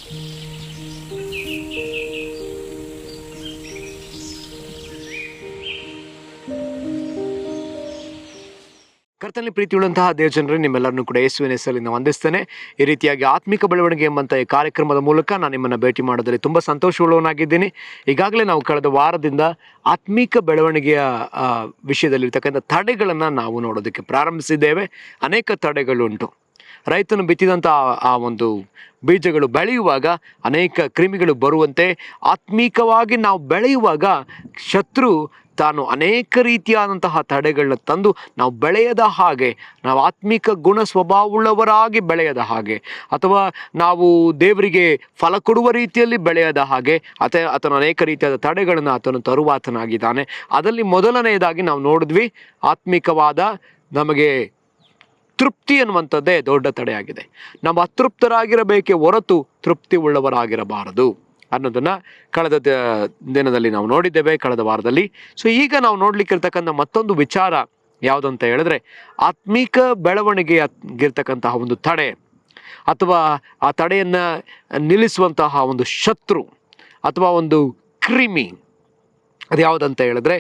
ಕರ್ತನಲ್ಲಿ ಪ್ರೀತಿಯುಳ್ಳಂತಹ ದೇವಜನರೇ, ನಿಮ್ಮೆಲ್ಲರನ್ನು ಕೂಡ ಯೇಸುವಿನ ಹೆಸರಿನಿಂದ ವಂದಿಸ್ತೇನೆ. ಈ ರೀತಿಯಾಗಿ ಆತ್ಮಿಕ ಬೆಳವಣಿಗೆ ಎಂಬಂಥ ಈ ಕಾರ್ಯಕ್ರಮದ ಮೂಲಕ ನಾನು ನಿಮ್ಮನ್ನು ಭೇಟಿ ಮಾಡೋದ್ರಲ್ಲಿ ತುಂಬ ಸಂತೋಷವುಳ್ಳವನಾಗಿದ್ದೀನಿ. ಈಗಾಗಲೇ ನಾವು ಕಳೆದ ವಾರದಿಂದ ಆತ್ಮಿಕ ಬೆಳವಣಿಗೆಯ ವಿಷಯದಲ್ಲಿರ್ತಕ್ಕಂಥ ತಡೆಗಳನ್ನು ನಾವು ನೋಡೋದಕ್ಕೆ ಪ್ರಾರಂಭಿಸಿದ್ದೇವೆ. ಅನೇಕ ತಡೆಗಳುಂಟು. ರೈತನು ಬಿತ್ತಿದಂಥ ಆ ಒಂದು ಬೀಜಗಳು ಬೆಳೆಯುವಾಗ ಅನೇಕ ಕ್ರಿಮಿಗಳು ಬರುವಂತೆ, ಆತ್ಮೀಕವಾಗಿ ನಾವು ಬೆಳೆಯುವಾಗ ಶತ್ರು ತಾನು ಅನೇಕ ರೀತಿಯಾದಂತಹ ತಡೆಗಳನ್ನ ತಂದು ನಾವು ಬೆಳೆಯದ ಹಾಗೆ, ನಾವು ಆತ್ಮಿಕ ಗುಣ ಸ್ವಭಾವವುಳ್ಳವರಾಗಿ ಬೆಳೆಯದ ಹಾಗೆ, ಅಥವಾ ನಾವು ದೇವರಿಗೆ ಫಲ ಕೊಡುವ ರೀತಿಯಲ್ಲಿ ಬೆಳೆಯದ ಹಾಗೆ ಆತನು ಅನೇಕ ರೀತಿಯಾದ ತಡೆಗಳನ್ನು ಆತನು ತರುವಾತನಾಗಿದ್ದಾನೆ. ಅದರಲ್ಲಿ ಮೊದಲನೆಯದಾಗಿ ನಾವು ನೋಡಿದ್ವಿ, ಆತ್ಮಿಕವಾದ ನಮಗೆ ತೃಪ್ತಿ ಅನ್ನುವಂಥದ್ದೇ ದೊಡ್ಡ ತಡೆಯಾಗಿದೆ. ನಾವು ಅತೃಪ್ತರಾಗಿರಬೇಕೇ ಹೊರತು ತೃಪ್ತಿ ಉಳ್ಳವರಾಗಿರಬಾರದು ಅನ್ನೋದನ್ನು ಕಳೆದ ದಿನದಲ್ಲಿ ನಾವು ನೋಡಿದ್ದೇವೆ, ಕಳೆದ ವಾರದಲ್ಲಿ. ಸೊ ಈಗ ನಾವು ನೋಡ್ಲಿಕ್ಕಿರ್ತಕ್ಕಂಥ ಮತ್ತೊಂದು ವಿಚಾರ ಯಾವುದಂತ ಹೇಳಿದ್ರೆ, ಆತ್ಮೀಕ ಬೆಳವಣಿಗೆಯಾಗಿರ್ತಕ್ಕಂತಹ ಒಂದು ತಡೆ ಅಥವಾ ಆ ತಡೆಯನ್ನು ನಿಲ್ಲಿಸುವಂತಹ ಒಂದು ಶತ್ರು ಅಥವಾ ಒಂದು ಕ್ರಿಮಿ ಅದು ಯಾವುದಂತ ಹೇಳಿದ್ರೆ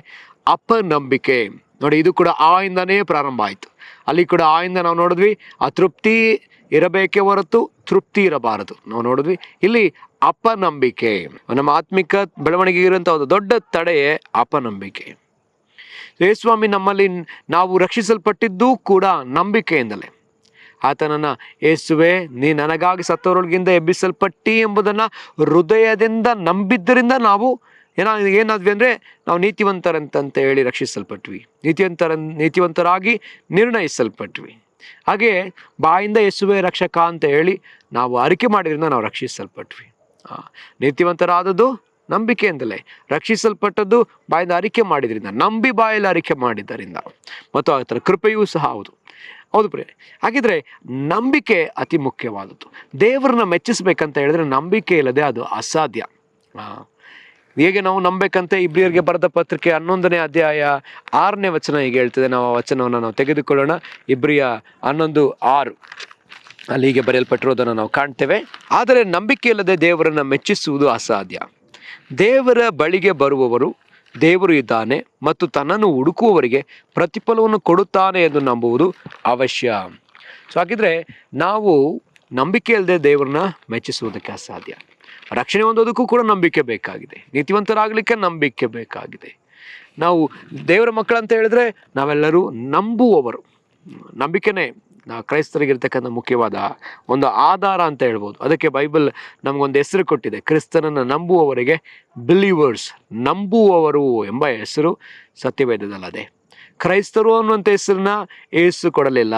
ಅಪನಂಬಿಕೆ. ನೋಡಿ, ಇದು ಕೂಡ ಆಯಿಂದನೇ ಪ್ರಾರಂಭ ಆಯಿತು. ಅಲ್ಲಿ ಕೂಡ ಆಯಿಂದ ನಾವು ನೋಡಿದ್ವಿ, ಅತೃಪ್ತಿ ಇರಬೇಕೇ ಹೊರತು ತೃಪ್ತಿ ಇರಬಾರದು ನಾವು ನೋಡಿದ್ವಿ. ಇಲ್ಲಿ ಅಪನಂಬಿಕೆ, ನಮ್ಮ ಆತ್ಮಿಕ ಬೆಳವಣಿಗೆ ಇರುವಂಥ ಒಂದು ದೊಡ್ಡ ತಡೆಯೇ ಅಪನಂಬಿಕೆ. ಯೇಸುಸ್ವಾಮಿ ನಮ್ಮಲ್ಲಿ ನಾವು ರಕ್ಷಿಸಲ್ಪಟ್ಟಿದ್ದೂ ಕೂಡ ನಂಬಿಕೆಯಿಂದಲೇ. ಆತನನ್ನು, ಯೇಸುವೆ ನೀ ನನಗಾಗಿ ಸತ್ತವರೊಳಗಿಂದ ಎಬ್ಬಿಸಲ್ಪಟ್ಟಿ ಎಂಬುದನ್ನು ಹೃದಯದಿಂದ ನಂಬಿದ್ದರಿಂದ ನಾವು ಏನಾದ್ವಿ ಅಂದರೆ ನಾವು ನೀತಿವಂತರಂತ ಹೇಳಿ ರಕ್ಷಿಸಲ್ಪಟ್ವಿ, ನೀತಿವಂತರಾಗಿ ನಿರ್ಣಯಿಸಲ್ಪಟ್ವಿ. ಹಾಗೆ ಬಾಯಿಂದ ಯೇಸುವೆ ರಕ್ಷಕ ಅಂತ ಹೇಳಿ ನಾವು ಅರಿಕೆ ಮಾಡಿದ್ರಿಂದ ನಾವು ರಕ್ಷಿಸಲ್ಪಟ್ವಿ. ನೀತಿವಂತರಾದದ್ದು ನಂಬಿಕೆಯಿಂದಲೇ, ರಕ್ಷಿಸಲ್ಪಟ್ಟದ್ದು ಬಾಯಿಂದ ಅರಿಕೆ ಮಾಡಿದ್ರಿಂದ, ನಂಬಿ ಬಾಯಲ್ಲಿ ಅರಿಕೆ ಮಾಡಿದ್ದರಿಂದ, ಮತ್ತು ಆ ಥರ ಕೃಪೆಯೂ ಸಹ ಹೌದು ಪ್ರಿಯರೇ. ಹಾಗಿದ್ರೆ ನಂಬಿಕೆ ಅತಿ ಮುಖ್ಯವಾದದ್ದು. ದೇವರನ್ನ ಮೆಚ್ಚಿಸ್ಬೇಕಂತ ಹೇಳಿದ್ರೆ ನಂಬಿಕೆ ಇಲ್ಲದೆ ಅದು ಅಸಾಧ್ಯ. ಹೇಗೆ ನಾವು ನಂಬೇಕಂತೆ ಇಬ್ರಿಯರಿಗೆ ಬರೆದ ಪತ್ರಿಕೆ 11ನೇ ಅಧ್ಯಾಯ 6ನೇ ವಚನ ಹೀಗೆ ಹೇಳ್ತದೆ. ನಾವು ಆ ವಚನವನ್ನು ನಾವು ತೆಗೆದುಕೊಳ್ಳೋಣ. ಇಬ್ರಿಯ 11:6 ಅಲ್ಲಿ ಹೀಗೆ ಬರೆಯಲ್ಪಟ್ಟಿರೋದನ್ನು ನಾವು ಕಾಣ್ತೇವೆ. ಆದರೆ ನಂಬಿಕೆ ಇಲ್ಲದೆ ದೇವರನ್ನು ಮೆಚ್ಚಿಸುವುದು ಅಸಾಧ್ಯ. ದೇವರ ಬಳಿಗೆ ಬರುವವರು ದೇವರು ಇದ್ದಾನೆ ಮತ್ತು ತನ್ನನ್ನು ಹುಡುಕುವವರಿಗೆ ಪ್ರತಿಫಲವನ್ನು ಕೊಡುತ್ತಾನೆ ಎಂದು ನಂಬುವುದು ಅವಶ್ಯ. ಸೊ ಹಾಗಿದ್ರೆ ನಾವು ನಂಬಿಕೆ ಇಲ್ಲದೆ ದೇವರನ್ನ ಮೆಚ್ಚಿಸುವುದಕ್ಕೆ ಅಸಾಧ್ಯ. ರಕ್ಷಣೆ ಹೊಂದೋದಕ್ಕೂ ಕೂಡ ನಂಬಿಕೆ ಬೇಕಾಗಿದೆ, ನೀತಿವಂತರಾಗಲಿಕ್ಕೆ ನಂಬಿಕೆ ಬೇಕಾಗಿದೆ. ನಾವು ದೇವರ ಮಕ್ಕಳಂತ ಹೇಳಿದ್ರೆ ನಾವೆಲ್ಲರೂ ನಂಬುವವರು. ನಂಬಿಕೆನೇ ನಾವು ಕ್ರೈಸ್ತರಿಗಿರ್ತಕ್ಕಂಥ ಮುಖ್ಯವಾದ ಒಂದು ಆಧಾರ ಅಂತ ಹೇಳ್ಬೋದು. ಅದಕ್ಕೆ ಬೈಬಲ್ ನಮಗೊಂದು ಹೆಸರು ಕೊಟ್ಟಿದೆ, ಕ್ರಿಸ್ತನನ್ನು ನಂಬುವವರಿಗೆ ಬಿಲೀವರ್ಸ್, ನಂಬುವವರು ಎಂಬ ಹೆಸರು ಸತ್ಯವೇದದಲ್ಲದೆ. ಕ್ರೈಸ್ತರು ಅನ್ನುವಂಥ ಹೆಸರನ್ನ ಯೇಸು ಕೊಡಲಿಲ್ಲ,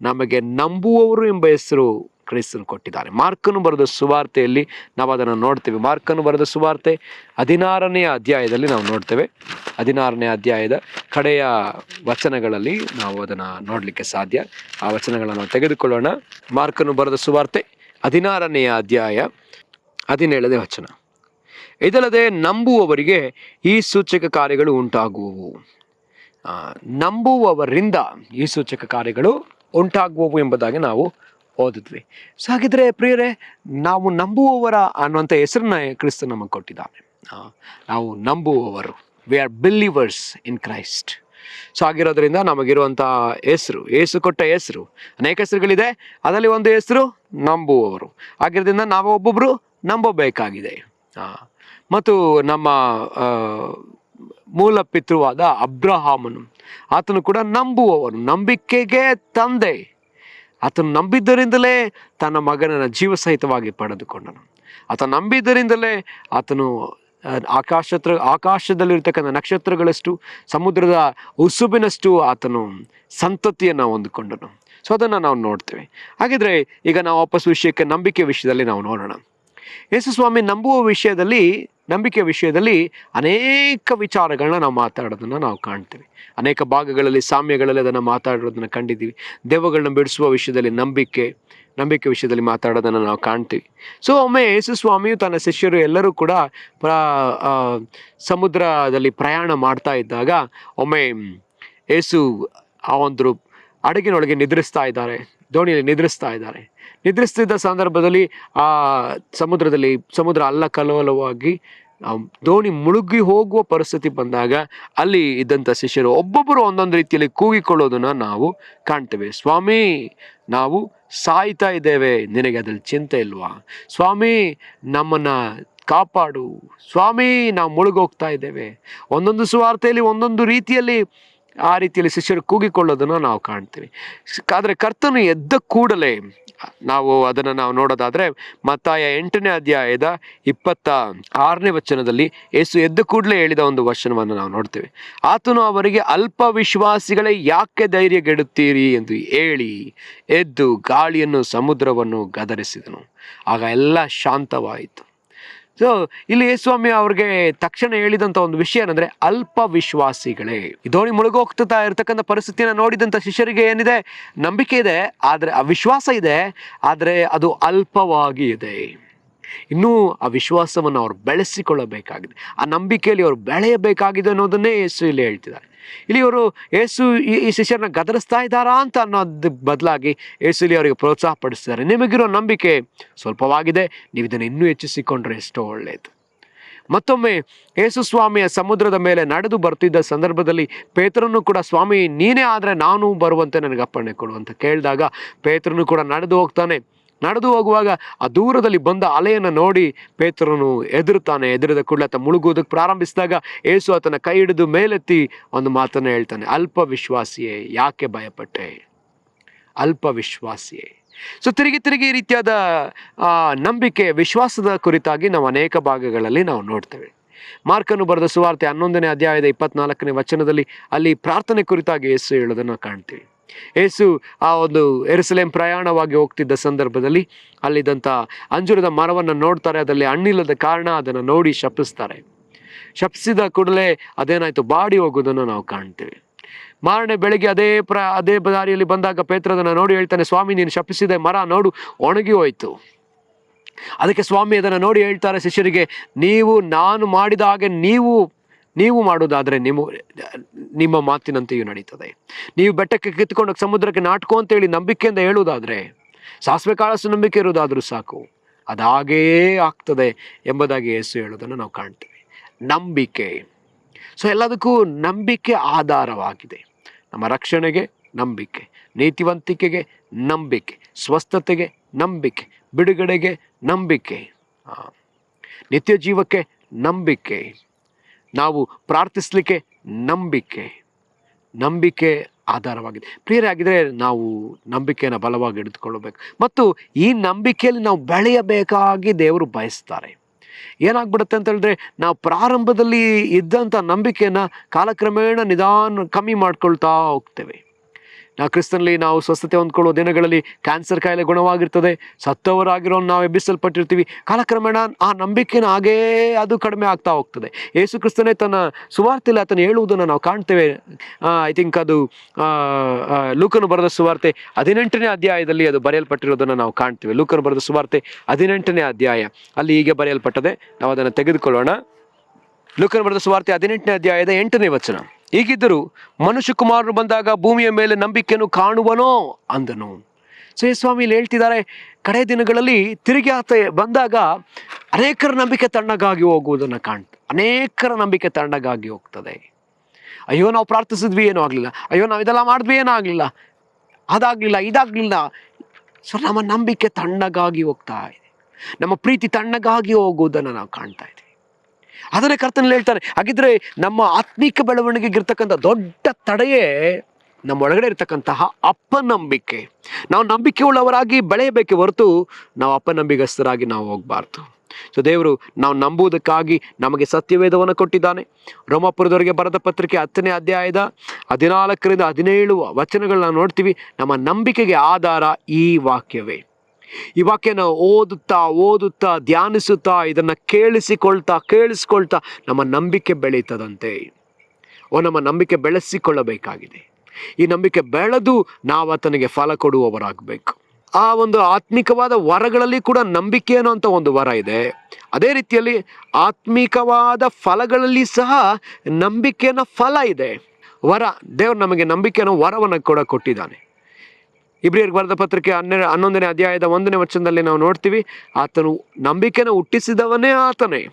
ನಮಗೆ ನಂಬುವವರು ಎಂಬ ಹೆಸರು ಕ್ರಿಸ್ತನು ಕೊಟ್ಟಿದ್ದಾರೆ. ಮಾರ್ಕನು ಬರೆದ ಸುವಾರ್ತೆಯಲ್ಲಿ ನಾವು ಅದನ್ನು ನೋಡ್ತೇವೆ. ಮಾರ್ಕನು ಬರೆದ ಸುವಾರ್ತೆ 16ನೇ ಅಧ್ಯಾಯದಲ್ಲಿ ನಾವು ನೋಡ್ತೇವೆ. 16ನೇ ಅಧ್ಯಾಯದ ಕಡೆಯ ವಚನಗಳಲ್ಲಿ ನಾವು ಅದನ್ನು ನೋಡಲಿಕ್ಕೆ ಸಾಧ್ಯ. ಆ ವಚನಗಳನ್ನು ನಾವು ತೆಗೆದುಕೊಳ್ಳೋಣ. ಮಾರ್ಕನು ಬರೆದ ಸುವಾರ್ತೆ 16ನೇ ಅಧ್ಯಾಯ 17ನೇ ವಚನ. ಇದಲ್ಲದೆ ನಂಬುವವರಿಗೆ ಈ ಸೂಚಕ ಕಾರ್ಯಗಳು ಉಂಟಾಗುವವು. ನಂಬುವವರಿಂದ ಈ ಸೂಚಕ ಕಾರ್ಯಗಳು ಉಂಟಾಗುವವು ಎಂಬುದಾಗಿ ನಾವು ಓದಿದ್ವಿ. ಸೊ ಹಾಗಿದ್ರೆ ಪ್ರಿಯರೇ, ನಾವು ನಂಬುವವರ ಅನ್ನುವಂಥ ಹೆಸರನ್ನ ಕ್ರಿಸ್ತ ನಮಗೆ ಕೊಟ್ಟಿದ್ದಾನೆ. ನಾವು ನಂಬುವವರು, we are believers in Christ. So ಆಗಿರೋದ್ರಿಂದ ನಮಗಿರುವಂಥ ಹೆಸರು, ಯೇಸು ಕೊಟ್ಟ ಹೆಸರು, ಅನೇಕ ಹೆಸರುಗಳಿದೆ, ಅದರಲ್ಲಿ ಒಂದು ಹೆಸರು ನಂಬುವವರು. ಆಗಿರೋದ್ರಿಂದ ನಾವು ಒಬ್ಬೊಬ್ಬರು ನಂಬಬೇಕಾಗಿದೆ. ಮತ್ತು ನಮ್ಮ ಮೂಲ ಪಿತೃವಾದ ಅಬ್ರಹಾಮನು, ಆತನು ಕೂಡ ನಂಬುವವನು, ನಂಬಿಕೆಗೆ ತಂದೆ. ಆತನು ನಂಬಿದ್ದರಿಂದಲೇ ತನ್ನ ಮಗನನ್ನು ಜೀವಸಹಿತವಾಗಿ ಪಡೆದುಕೊಂಡನು. ಆತ ನಂಬಿದ್ದರಿಂದಲೇ ಆತನು ಆಕಾಶದಲ್ಲಿರ್ತಕ್ಕಂಥ ನಕ್ಷತ್ರಗಳಷ್ಟು, ಸಮುದ್ರದ ಉಸುಬಿನಷ್ಟು ಆತನು ಸಂತತಿಯನ್ನು ಹೊಂದಿಕೊಂಡನು. ಸೊ ಅದನ್ನು ನಾವು ನೋಡ್ತೇವೆ. ಹಾಗಿದ್ರೆ ಈಗ ನಾವು ವಾಪಸ್ ವಿಷಯಕ್ಕೆ, ನಂಬಿಕೆ ವಿಷಯದಲ್ಲಿ ನಾವು ನೋಡೋಣ. ಯೇಸುಸ್ವಾಮಿ ನಂಬಿಕೆ ವಿಷಯದಲ್ಲಿ ಅನೇಕ ವಿಚಾರಗಳನ್ನ ನಾವು ಮಾತಾಡೋದನ್ನು ನಾವು ಕಾಣ್ತೇವೆ. ಅನೇಕ ಭಾಗಗಳಲ್ಲಿ, ಸಾಮ್ಯಗಳಲ್ಲಿ ಅದನ್ನು ಮಾತಾಡೋದನ್ನು ಕಂಡಿದ್ದೀವಿ. ದೆವ್ವಗಳನ್ನ ಬಿಡಿಸುವ ವಿಷಯದಲ್ಲಿ ನಂಬಿಕೆ ವಿಷಯದಲ್ಲಿ ಮಾತಾಡೋದನ್ನು ನಾವು ಕಾಣ್ತೀವಿ. ಸೊ ಒಮ್ಮೆ ಯೇಸುಸ್ವಾಮಿಯು ತನ್ನ ಶಿಷ್ಯರು ಎಲ್ಲರೂ ಕೂಡ ಸಮುದ್ರದಲ್ಲಿ ಪ್ರಯಾಣ ಮಾಡ್ತಾ ಇದ್ದಾಗ ಒಮ್ಮೆ ಯೇಸು ಆ ಒಂದು ಹಡಗಿನೊಳಗೆ ನಿದ್ರಿಸ್ತಾ ಇದ್ದಾರೆ, ದೋಣಿಯಲ್ಲಿ ನಿದ್ರಿಸ್ತಾ ಇದ್ದಾರೆ. ನಿದ್ರಿಸ್ತಿದ್ದ ಸಂದರ್ಭದಲ್ಲಿ ಆ ಸಮುದ್ರ ಅಲ್ಲಕಲ್ಲೋಲವಾಗಿ ದೋಣಿ ಮುಳುಗಿ ಹೋಗುವ ಪರಿಸ್ಥಿತಿ ಬಂದಾಗ ಅಲ್ಲಿ ಇದ್ದಂಥ ಶಿಷ್ಯರು ಒಬ್ಬೊಬ್ಬರು ಒಂದೊಂದು ರೀತಿಯಲ್ಲಿ ಕೂಗಿಕೊಳ್ಳೋದನ್ನ ನಾವು ಕಾಣ್ತೇವೆ. ಸ್ವಾಮಿ, ನಾವು ಸಾಯ್ತಾ ಇದ್ದೇವೆ, ನಿನಗೆ ಅದ್ರಲ್ಲಿ ಚಿಂತೆ ಇಲ್ವಾ? ಸ್ವಾಮಿ, ನಮ್ಮನ್ನ ಕಾಪಾಡು. ಸ್ವಾಮಿ, ನಾವು ಮುಳುಗೋಗ್ತಾ ಇದ್ದೇವೆ. ಒಂದೊಂದು ಸುವಾರ್ತೆಯಲ್ಲಿ ಒಂದೊಂದು ರೀತಿಯಲ್ಲಿ ಆ ರೀತಿಯಲ್ಲಿ ಶಿಷ್ಯರು ಕೂಗಿಕೊಳ್ಳೋದನ್ನು ನಾವು ಕಾಣ್ತೀವಿ. ಆದರೆ ಕರ್ತನು ಎದ್ದ ಕೂಡಲೇ ನಾವು ಅದನ್ನು ನೋಡೋದಾದರೆ ಮತ್ತಾಯ 8ನೇ ಅಧ್ಯಾಯದ 26ನೇ ವಚನದಲ್ಲಿ ಯೇಸು ಎದ್ದ ಕೂಡಲೇ ಹೇಳಿದ ಒಂದು ವಚನವನ್ನು ನಾವು ನೋಡ್ತೇವೆ. ಆತನು ಅವರಿಗೆ, ಅಲ್ಪ ವಿಶ್ವಾಸಿಗಳೇ, ಯಾಕೆ ಧೈರ್ಯಗೆಡುತ್ತೀರಿ ಎಂದು ಹೇಳಿ ಎದ್ದು ಗಾಳಿಯನ್ನು ಸಮುದ್ರವನ್ನು ಗದರಿಸಿದನು. ಆಗ ಎಲ್ಲ ಶಾಂತವಾಯಿತು. ಸೊ ಇಲ್ಲಿ ಯೇಸುಸ್ವಾಮಿ ಅವ್ರಿಗೆ ತಕ್ಷಣ ಹೇಳಿದಂಥ ಒಂದು ವಿಷಯ ಏನಂದ್ರೆ, ಅಲ್ಪ ವಿಶ್ವಾಸಿಗಳೇ. ದೋಣಿ ಮುಳುಗೋಗ್ತಾ ಇರ್ತಕ್ಕಂಥ ಪರಿಸ್ಥಿತಿಯನ್ನು ನೋಡಿದಂಥ ಶಿಷ್ಯರಿಗೆ ಏನಿದೆ? ನಂಬಿಕೆ ಇದೆ, ಆದರೆ ಅವಿಶ್ವಾಸ ಇದೆ, ಆದರೆ ಅದು ಅಲ್ಪವಾಗಿ ಇದೆ. ಇನ್ನೂ ಆ ವಿಶ್ವಾಸವನ್ನು ಅವ್ರು ಬೆಳೆಸಿಕೊಳ್ಳಬೇಕಾಗಿದೆ, ಆ ನಂಬಿಕೆಯಲ್ಲಿ ಅವರು ಬೆಳೆಯಬೇಕಾಗಿದೆ ಅನ್ನೋದನ್ನೇ ಯೇಸು ಇಲ್ಲಿ ಹೇಳ್ತಿದ್ದಾರೆ. ಇಲ್ಲಿ ಇವರು ಯೇಸು ಈ ಶಿಷ್ಯರನ್ನ ಗದರಿಸ್ತಾ ಇದ್ದಾರಾ ಅಂತ ಅನ್ನೋದು ಬದಲಾಗಿ ಯೇಸು ಇಲ್ಲಿ ಅವರಿಗೆ ಪ್ರೋತ್ಸಾಹ ಪಡಿಸ್ತಾರೆ. ನಿಮಗಿರೋ ನಂಬಿಕೆ ಸ್ವಲ್ಪವಾಗಿದೆ, ನೀವು ಇದನ್ನು ಇನ್ನೂ ಹೆಚ್ಚಿಸಿಕೊಂಡ್ರೆ ಎಷ್ಟೋ ಒಳ್ಳೆಯದು. ಮತ್ತೊಮ್ಮೆ ಯೇಸು ಸ್ವಾಮಿಯ ಸಮುದ್ರದ ಮೇಲೆ ನಡೆದು ಬರ್ತಿದ್ದ ಸಂದರ್ಭದಲ್ಲಿ ಪೇತ್ರನು ಕೂಡ, ಸ್ವಾಮಿ ನೀನೇ ಆದರೆ ನಾನು ಬರುವಂತೆ ನನಗೆ ಅಪ್ಪಣೆ ಕೊಡು ಅಂತ ಕೇಳಿದಾಗ ಪೇತ್ರನು ಕೂಡ ನಡೆದು ಹೋಗ್ತಾನೆ. ನಡೆದು ಹೋಗುವಾಗ ಆ ದೂರದಲ್ಲಿ ಬಂದ ಅಲೆಯನ್ನು ನೋಡಿ ಪೇತ್ರನು ಹೆದರುತ್ತಾನೆ. ಹೆದರಿದ ಕೂಡಲೇ ಆತ ಮುಳುಗುವುದಕ್ಕೆ ಪ್ರಾರಂಭಿಸಿದಾಗ ಯೇಸು ಆತನ ಕೈ ಹಿಡಿದು ಮೇಲೆತ್ತಿ ಒಂದು ಮಾತನ್ನು ಹೇಳ್ತಾನೆ, ಅಲ್ಪ ವಿಶ್ವಾಸಿಯೇ, ಯಾಕೆ ಭಯಪಟ್ಟೆ? ಅಲ್ಪ ವಿಶ್ವಾಸಿಯೇ. ಸೊ ತಿರುಗಿ ಈ ರೀತಿಯಾದ ನಂಬಿಕೆ, ವಿಶ್ವಾಸದ ಕುರಿತಾಗಿ ನಾವು ಅನೇಕ ಭಾಗಗಳಲ್ಲಿ ನಾವು ನೋಡ್ತೇವೆ. ಮಾರ್ಕನು ಬರೆದ ಸುವಾರ್ತೆ 11ನೇ ಅಧ್ಯಾಯದ 24ನೇ ವಚನದಲ್ಲಿ ಅಲ್ಲಿ ಪ್ರಾರ್ಥನೆ ಕುರಿತಾಗಿ ಯೇಸು ಹೇಳೋದನ್ನು ಕಾಣ್ತೀವಿ. ಯೇಸು ಆ ಒಂದು ಯೆರೂಸಲೇಮ್ ಪ್ರಯಾಣವಾಗಿ ಹೋಗ್ತಿದ್ದ ಸಂದರ್ಭದಲ್ಲಿ ಅಲ್ಲಿದ್ದಂಥ ಅಂಜೂರದ ಮರವನ್ನು ನೋಡ್ತಾರೆ. ಅದರಲ್ಲಿ ಹಣ್ಣಿಲ್ಲದ ಕಾರಣ ಅದನ್ನು ನೋಡಿ ಶಪಿಸ್ತಾರೆ. ಶಪಿಸಿದ ಕೂಡಲೇ ಅದೇನಾಯ್ತು? ಬಾಡಿ ಹೋಗೋದನ್ನು ನಾವು ಕಾಣ್ತೇವೆ. ಮಾರನೇ ಬೆಳಗ್ಗೆ ಅದೇ ದಾರಿಯಲ್ಲಿ ಬಂದಾಗ ಪೇತ್ರ ಅದನ್ನು ನೋಡಿ ಹೇಳ್ತಾನೆ, ಸ್ವಾಮಿ ನೀನು ಶಪಿಸಿದ ಮರ ನೋಡು ಒಣಗಿ ಹೋಯ್ತು. ಅದಕ್ಕೆ ಸ್ವಾಮಿ ಅದನ್ನು ನೋಡಿ ಹೇಳ್ತಾರೆ ಶಿಷ್ಯರಿಗೆ, ನಾನು ಮಾಡಿದ ಹಾಗೆ ನೀವು ಮಾಡೋದಾದರೆ ನಿಮ್ಮ ಮಾತಿನಂತೆಯೂ ನಡೀತದೆ. ನೀವು ಬೆಟ್ಟಕ್ಕೆ ಕಿತ್ಕೊಂಡು ಸಮುದ್ರಕ್ಕೆ ನಾಟ್ಕೋ ಅಂತೇಳಿ ನಂಬಿಕೆಯಿಂದ ಹೇಳುವುದಾದರೆ, ಸಾಸಿವೆ ಕಾಳಷ್ಟು ನಂಬಿಕೆ ಇರುವುದಾದ್ರೂ ಸಾಕು, ಅದಾಗೇ ಆಗ್ತದೆ ಎಂಬುದಾಗಿ ಯೇಸು ಹೇಳೋದನ್ನು ನಾವು ಕಾಣ್ತೇವೆ. ನಂಬಿಕೆ. ಸೊ ಎಲ್ಲದಕ್ಕೂ ನಂಬಿಕೆ ಆಧಾರವಾಗಿದೆ. ನಮ್ಮ ರಕ್ಷಣೆಗೆ ನಂಬಿಕೆ, ನೀತಿವಂತಿಕೆಗೆ ನಂಬಿಕೆ, ಸ್ವಸ್ಥತೆಗೆ ನಂಬಿಕೆ, ಬಿಡುಗಡೆಗೆ ನಂಬಿಕೆ, ನಿತ್ಯ ಜೀವಕ್ಕೆ ನಂಬಿಕೆ, ನಾವು ಪ್ರಾರ್ಥಿಸಲಿಕ್ಕೆ ನಂಬಿಕೆ ಆಧಾರವಾಗಿದೆ. ಪ್ರಿಯರಾಗಿದ್ದರೆ ನಾವು ನಂಬಿಕೆಯನ್ನು ಬಲವಾಗಿ ಹಿಡಿದುಕೊಳ್ಳಬೇಕು ಮತ್ತು ಈ ನಂಬಿಕೆಯಲ್ಲಿ ನಾವು ಬೆಳೆಯಬೇಕಾಗಿ ದೇವರು ಬಯಸ್ತಾರೆ. ಏನಾಗ್ಬಿಡುತ್ತೆ ಅಂತ ಹೇಳಿದ್ರೆ, ನಾವು ಪ್ರಾರಂಭದಲ್ಲಿ ಇದ್ದಂಥ ನಂಬಿಕೆಯನ್ನು ಕಾಲಕ್ರಮೇಣ ನಿಧಾನ ಕಮ್ಮಿ ಮಾಡ್ಕೊಳ್ತಾ ಹೋಗ್ತೇವೆ. ಕ್ರಿಸ್ತನಲ್ಲಿ ನಾವು ಸ್ವಸ್ಥತೆ ಹೊಂದ್ಕೊಳ್ಳುವ ದಿನಗಳಲ್ಲಿ ಕ್ಯಾನ್ಸರ್ ಕಾಯಿಲೆ ಗುಣವಾಗಿರ್ತದೆ, ಸತ್ತವರಾಗಿರೋ ನಾವು ಎಬ್ಬಿಸಲ್ಪಟ್ಟಿರ್ತೀವಿ. ಕಾಲಕ್ರಮೇಣ ಆ ನಂಬಿಕೆನ ಹಾಗೇ ಅದು ಕಡಿಮೆ ಆಗ್ತಾ ಹೋಗ್ತದೆ. ಯೇಸು ಕ್ರಿಸ್ತನೇ ತನ್ನ ಸುವಾರ್ತೆಯಲ್ಲಿ ಆತನು ಹೇಳುವುದನ್ನು ನಾವು ಕಾಣ್ತೇವೆ. ಐ ಥಿಂಕ್ ಅದು ಲೂಕನು ಬರೆದ ಸುವಾರ್ತೆ 18ನೇ ಅಧ್ಯಾಯದಲ್ಲಿ ಅದು ಬರೆಯಲ್ಪಟ್ಟಿರೋದನ್ನು ನಾವು ಕಾಣ್ತೇವೆ. ಲೂಕನು ಬರೆದ ಸುವಾರ್ತೆ 18ನೇ ಅಧ್ಯಾಯ ಅಲ್ಲಿ ಹೀಗೆ ಬರೆಯಲ್ಪಟ್ಟದೆ. ನಾವು ಅದನ್ನು ತೆಗೆದುಕೊಳ್ಳೋಣ. ಲೂಕನು ಬರೆದ ಸುವಾರ್ತೆ 18ನೇ ಅಧ್ಯಾಯದ 8ನೇ ವಚನ. ಹೀಗಿದ್ದರೂ ಮನುಷ್ಯಕುಮಾರನು ಬಂದಾಗ ಭೂಮಿಯ ಮೇಲೆ ನಂಬಿಕೆಯನ್ನು ಕಾಣುವನೋ ಅಂದನು. ಸೊ ಸ್ವಾಮಿ ಇಲ್ಲಿ ಹೇಳ್ತಿದ್ದಾರೆ, ಕಡೆ ದಿನಗಳಲ್ಲಿ ತಿರುಗಿ ಆತ ಬಂದಾಗ ಅನೇಕರ ನಂಬಿಕೆ ತಣ್ಣಗಾಗಿ ಹೋಗುವುದನ್ನು ಅನೇಕರ ನಂಬಿಕೆ ತಣ್ಣಗಾಗಿ ಹೋಗ್ತದೆ. ಅಯ್ಯೋ ನಾವು ಪ್ರಾರ್ಥಿಸಿದ್ವಿ ಏನೂ ಆಗಲಿಲ್ಲ, ಅಯ್ಯೋ ನಾವು ಇದೆಲ್ಲ ಮಾಡಿದ್ವಿ ಏನೂ ಆಗಲಿಲ್ಲ, ಅದಾಗಲಿಲ್ಲ ಇದಾಗಲಿಲ್ಲ. ಸೊ ನಮ್ಮ ನಂಬಿಕೆ ತಣ್ಣಗಾಗಿ ಹೋಗ್ತಾ ಇದೆ, ನಮ್ಮ ಪ್ರೀತಿ ತಣ್ಣಗಾಗಿ ಹೋಗುವುದನ್ನು ನಾವು ಕಾಣ್ತಾ ಇದ್ದೀವಿ. ಅದನ್ನೇ ಕರ್ತನಲ್ಲಿ ಹೇಳ್ತಾರೆ. ಹಾಗಿದ್ರೆ ನಮ್ಮ ಆತ್ಮಿಕ ಬೆಳವಣಿಗೆಗಿರ್ತಕ್ಕಂಥ ದೊಡ್ಡ ತಡೆಯೇ ನಮ್ಮ ಒಳಗಡೆ ಇರ್ತಕ್ಕಂತಹ ಅಪನಂಬಿಕೆ. ನಾವು ನಂಬಿಕೆ ಉಳ್ಳವರಾಗಿ ಬೆಳೆಯಬೇಕೆ ಹೊರತು ನಾವು ಅಪನಂಬಿಗಸ್ಥರಾಗಿ ನಾವು ಹೋಗಬಾರ್ದು. ಸೊ ದೇವರು ನಾವು ನಂಬುವುದಕ್ಕಾಗಿ ನಮಗೆ ಸತ್ಯವೇದವನ್ನು ಕೊಟ್ಟಿದ್ದಾನೆ. ರೋಮಾಪುರದವರಿಗೆ ಬರೆದ ಪತ್ರಿಕೆ 10ನೇ ಅಧ್ಯಾಯದ 14ರಿಂದ 17 ವಚನಗಳನ್ನ ನೋಡ್ತೀವಿ. ನಮ್ಮ ನಂಬಿಕೆಗೆ ಆಧಾರ ಈ ವಾಕ್ಯವೇ. ಈ ವಾಕ್ಯನ ಓದುತ್ತಾ ಧ್ಯಾನಿಸುತ್ತಾ ಇದನ್ನು ಕೇಳಿಸ್ಕೊಳ್ತಾ ನಮ್ಮ ನಂಬಿಕೆ ಬೆಳೀತದಂತೆ. ನಮ್ಮ ನಂಬಿಕೆ ಬೆಳೆಸಿಕೊಳ್ಳಬೇಕಾಗಿದೆ. ಈ ನಂಬಿಕೆ ಬೆಳೆದು ನಾವು ಆತನಿಗೆ ಫಲ ಕೊಡುವವರಾಗಬೇಕು. ಆ ಒಂದು ಆತ್ಮಿಕವಾದ ವರಗಳಲ್ಲಿ ಕೂಡ ನಂಬಿಕೆ ಅನ್ನೋಂಥ ಒಂದು ವರ ಇದೆ. ಅದೇ ರೀತಿಯಲ್ಲಿ ಆತ್ಮಿಕವಾದ ಫಲಗಳಲ್ಲಿ ಸಹ ನಂಬಿಕೆಯ ಫಲ ಇದೆ. ವರ, ದೇವರು ನಮಗೆ ನಂಬಿಕೆಯನ್ನು ವರವನ್ನು ಕೂಡ ಕೊಟ್ಟಿದ್ದಾನೆ. ಇಬ್ರಿಯರಿಗೆ ಬರೆದ ಪತ್ರಿಕೆ 11ನೇ ಅಧ್ಯಾಯದ 1ನೇ ವಚನದಲ್ಲಿ ನಾವು ನೋಡ್ತೀವಿ, ಆತನು ನಂಬಿಕೆನ ಹುಟ್ಟಿಸಿದವನೇ ಆತನೇ